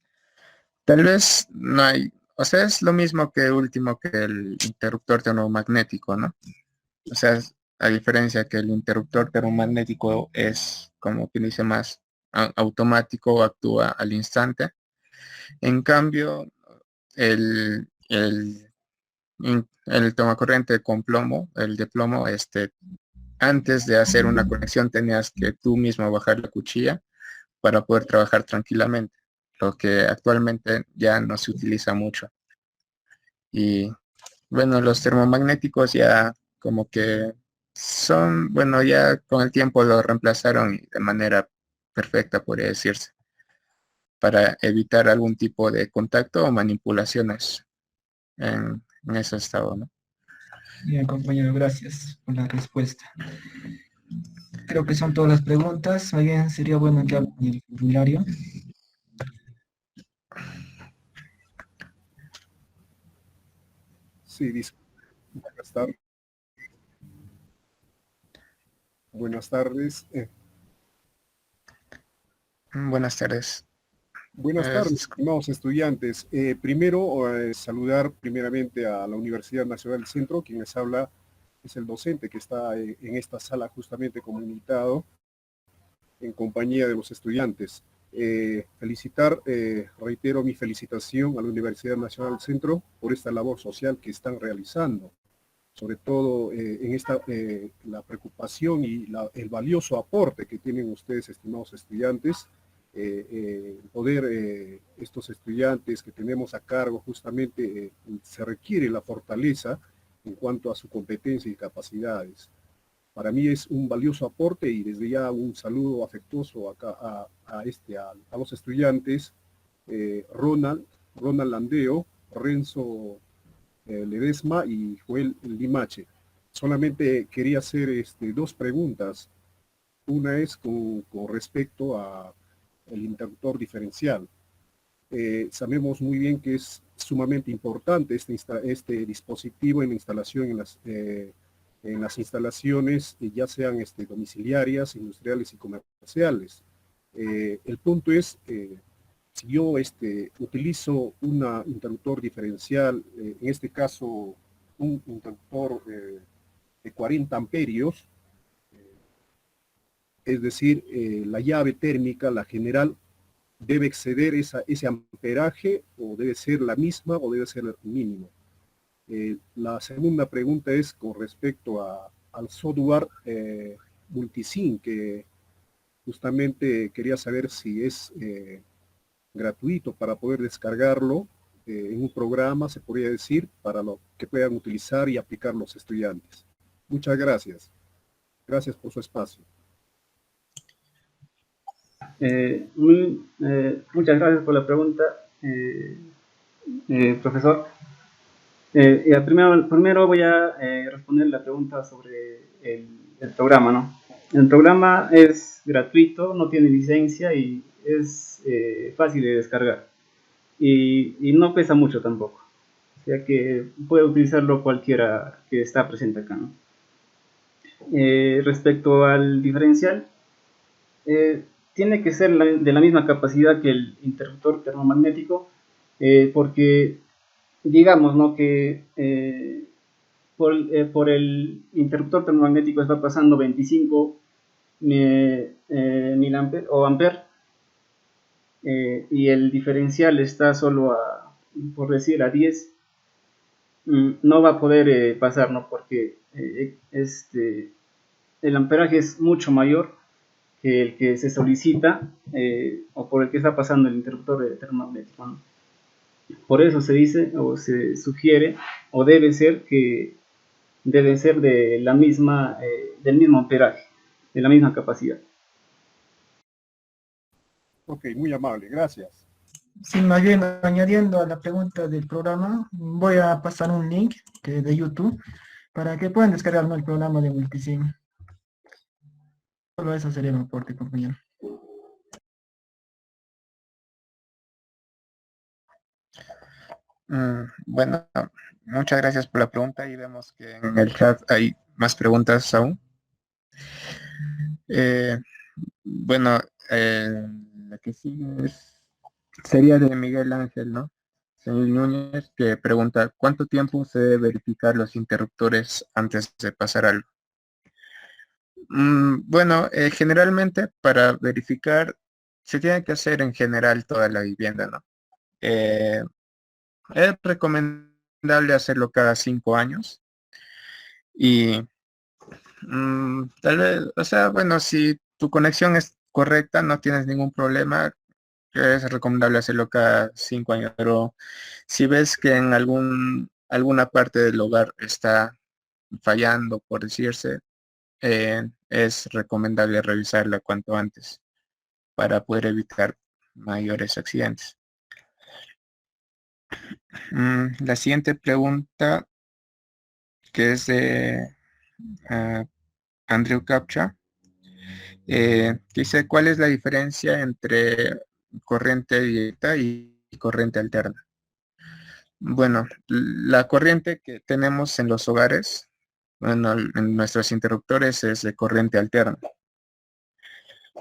Tal vez no hay, o sea, es lo mismo que último que el interruptor termomagnético, ¿no? O sea, a diferencia que el interruptor termomagnético es, como quien dice, más automático, actúa al instante. En cambio, el tomacorriente con plomo, el de plomo, antes de hacer una conexión tenías que tú mismo bajar la cuchilla para poder trabajar tranquilamente, lo que actualmente ya no se utiliza mucho. Y bueno, los termomagnéticos ya como que son, bueno, ya con el tiempo lo reemplazaron de manera perfecta, podría decirse, para evitar algún tipo de contacto o manipulaciones en ese estado, ¿no? Bien, compañero, gracias por la respuesta. Creo que son todas las preguntas. Muy bien, sería bueno que hable el formulario. Sí, buenas tardes. Buenas tardes. Buenas tardes. Buenas tardes, estimados estudiantes. Primero, saludar primeramente a la Universidad Nacional del Centro. Quien les habla es el docente que está en esta sala justamente comunicado en compañía de los estudiantes. Reitero mi felicitación a la Universidad Nacional del Centro por esta labor social que están realizando. Sobre todo en la preocupación y el valioso aporte que tienen ustedes, estimados estudiantes, estos estudiantes que tenemos a cargo justamente se requiere la fortaleza en cuanto a su competencia y capacidades. Para mí es un valioso aporte y desde ya un saludo afectuoso acá a los estudiantes, Ronald Landeo, Renzo Ledesma y Joel Limache. Solamente quería hacer dos preguntas. Una es con respecto a el interruptor diferencial. Sabemos muy bien que es sumamente importante este dispositivo en la instalación en las instalaciones, ya sean domiciliarias, industriales y comerciales. El punto es, si yo utilizo un interruptor diferencial, en este caso un interruptor de 40 amperios, es decir, la llave térmica, la general, debe exceder ese amperaje o debe ser la misma o debe ser el mínimo. La segunda pregunta es con respecto al software Multisync, que justamente quería saber si es gratuito para poder descargarlo en un programa, se podría decir, para lo que puedan utilizar y aplicar los estudiantes. Muchas gracias. Gracias por su espacio. Muchas gracias por la pregunta, profesor. Primero voy a responder la pregunta sobre el programa, ¿no? El programa es gratuito, no tiene licencia y es fácil de descargar. Y no pesa mucho tampoco. O sea que puede utilizarlo cualquiera que está presente acá, ¿no? Respecto al diferencial, tiene que ser de la misma capacidad que el interruptor termomagnético, porque digamos, ¿no?, que por el interruptor termomagnético está pasando 25 miliamperes o amperes, y el diferencial está solo por decir, a 10, no va a poder pasar, ¿no?, porque el amperaje es mucho mayor que el que se solicita o por el que está pasando el interruptor termomagnético, ¿no? Por eso se dice o se sugiere o debe ser de la misma, del mismo amperaje, de la misma capacidad. Ok, muy amable, gracias. Sí, más bien añadiendo a la pregunta del programa, voy a pasar un link de YouTube para que puedan descargar, ¿no?, el programa de Multisync. Solo eso sería mi aporte, compañero. Bueno, muchas gracias por la pregunta y vemos que en el chat hay más preguntas aún. Bueno, la que sigue es sería de Miguel Ángel, ¿no? Señor Núñez, que pregunta, ¿cuánto tiempo se debe verificar los interruptores antes de pasar algo? Bueno, generalmente para verificar se tiene que hacer en general toda la vivienda, ¿no? Eh, es recomendable hacerlo cada 5 años y tal vez, o sea, bueno, si tu conexión es correcta, no tienes ningún problema, es recomendable hacerlo cada 5 años, pero si ves que en alguna parte del hogar está fallando, por decirse, es recomendable revisarla cuanto antes para poder evitar mayores accidentes. La siguiente pregunta, que es de Andrew Captcha, dice, ¿cuál es la diferencia entre corriente directa y corriente alterna? Bueno, la corriente que tenemos en los hogares, bueno, en nuestros interruptores es de corriente alterna.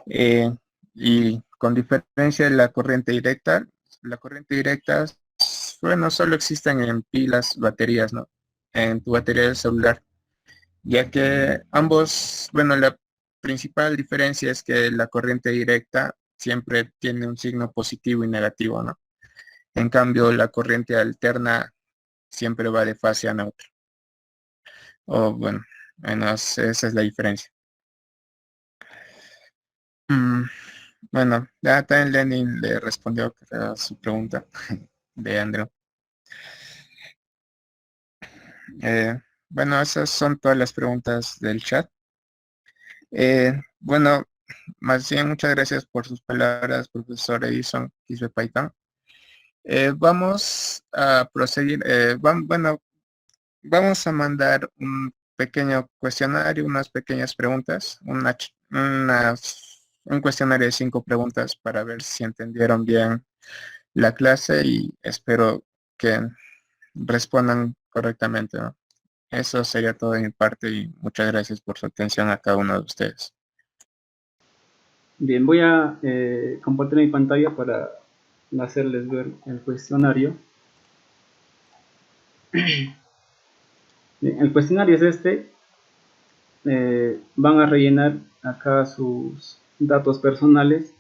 Y con diferencia de la corriente directa, bueno, solo existen en pilas, baterías, ¿no? En tu batería del celular, ya que ambos, bueno, la principal diferencia es que la corriente directa siempre tiene un signo positivo y negativo, ¿no? En cambio, la corriente alterna siempre va de fase a neutra. O bueno, menos esa es la diferencia. Bueno, ya también Lenin le respondió a su pregunta de Andrew. Bueno, esas son todas las preguntas del chat. Bueno, más bien muchas gracias por sus palabras, profesor Edison Quispe Paitán. Vamos a proseguir, bueno, vamos a mandar un pequeño cuestionario, unas pequeñas preguntas, un cuestionario de 5 preguntas para ver si entendieron bien la clase y espero que respondan correctamente, ¿no? Eso sería todo de mi parte y muchas gracias por su atención a cada uno de ustedes. Bien, voy a compartir mi pantalla para hacerles ver el cuestionario. Bien, el cuestionario es este. Van a rellenar acá sus datos personales.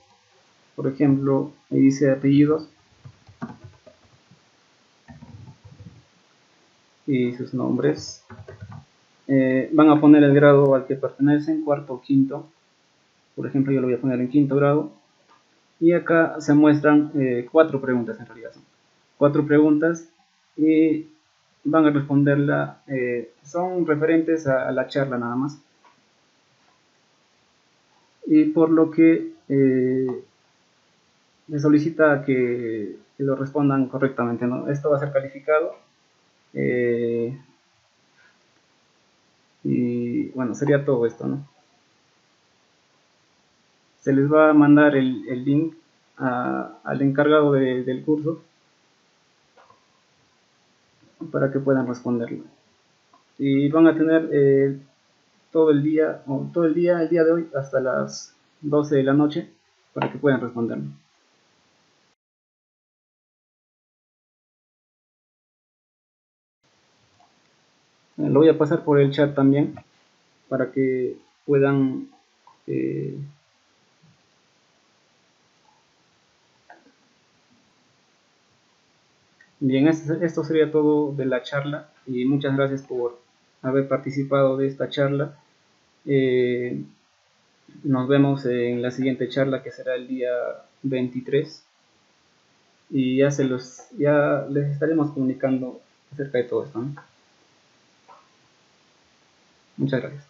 Por ejemplo, ahí dice apellidos y sus nombres. Van a poner el grado al que pertenecen, cuarto o quinto. Por ejemplo, yo lo voy a poner en quinto grado. Y acá se muestran 4 preguntas en realidad. 4 preguntas y van a responderla. Son referentes a la charla nada más. Y por lo que se solicita que lo respondan correctamente, ¿no? Esto va a ser calificado. Y bueno, sería todo esto, ¿no? Se les va a mandar el link al encargado del curso para que puedan responderlo. Y van a tener todo el día, el día de hoy, hasta las 12 de la noche, para que puedan responderlo. Lo voy a pasar por el chat también, para que puedan bien, esto sería todo de la charla y muchas gracias por haber participado de esta charla. Nos vemos en la siguiente charla, que será el día 23, y ya les estaremos comunicando acerca de todo esto, ¿no? Muchas gracias.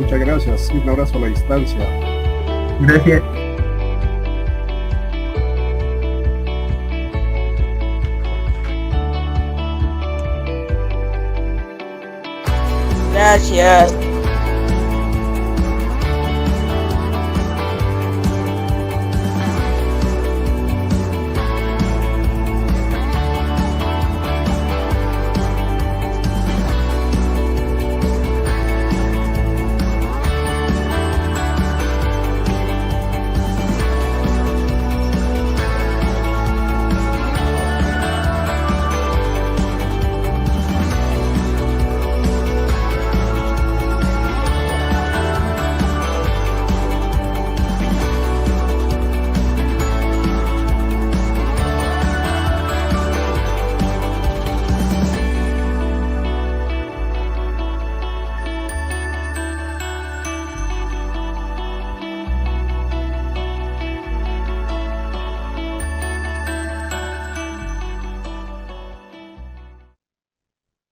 Muchas gracias y un abrazo a la distancia. Gracias. Gracias.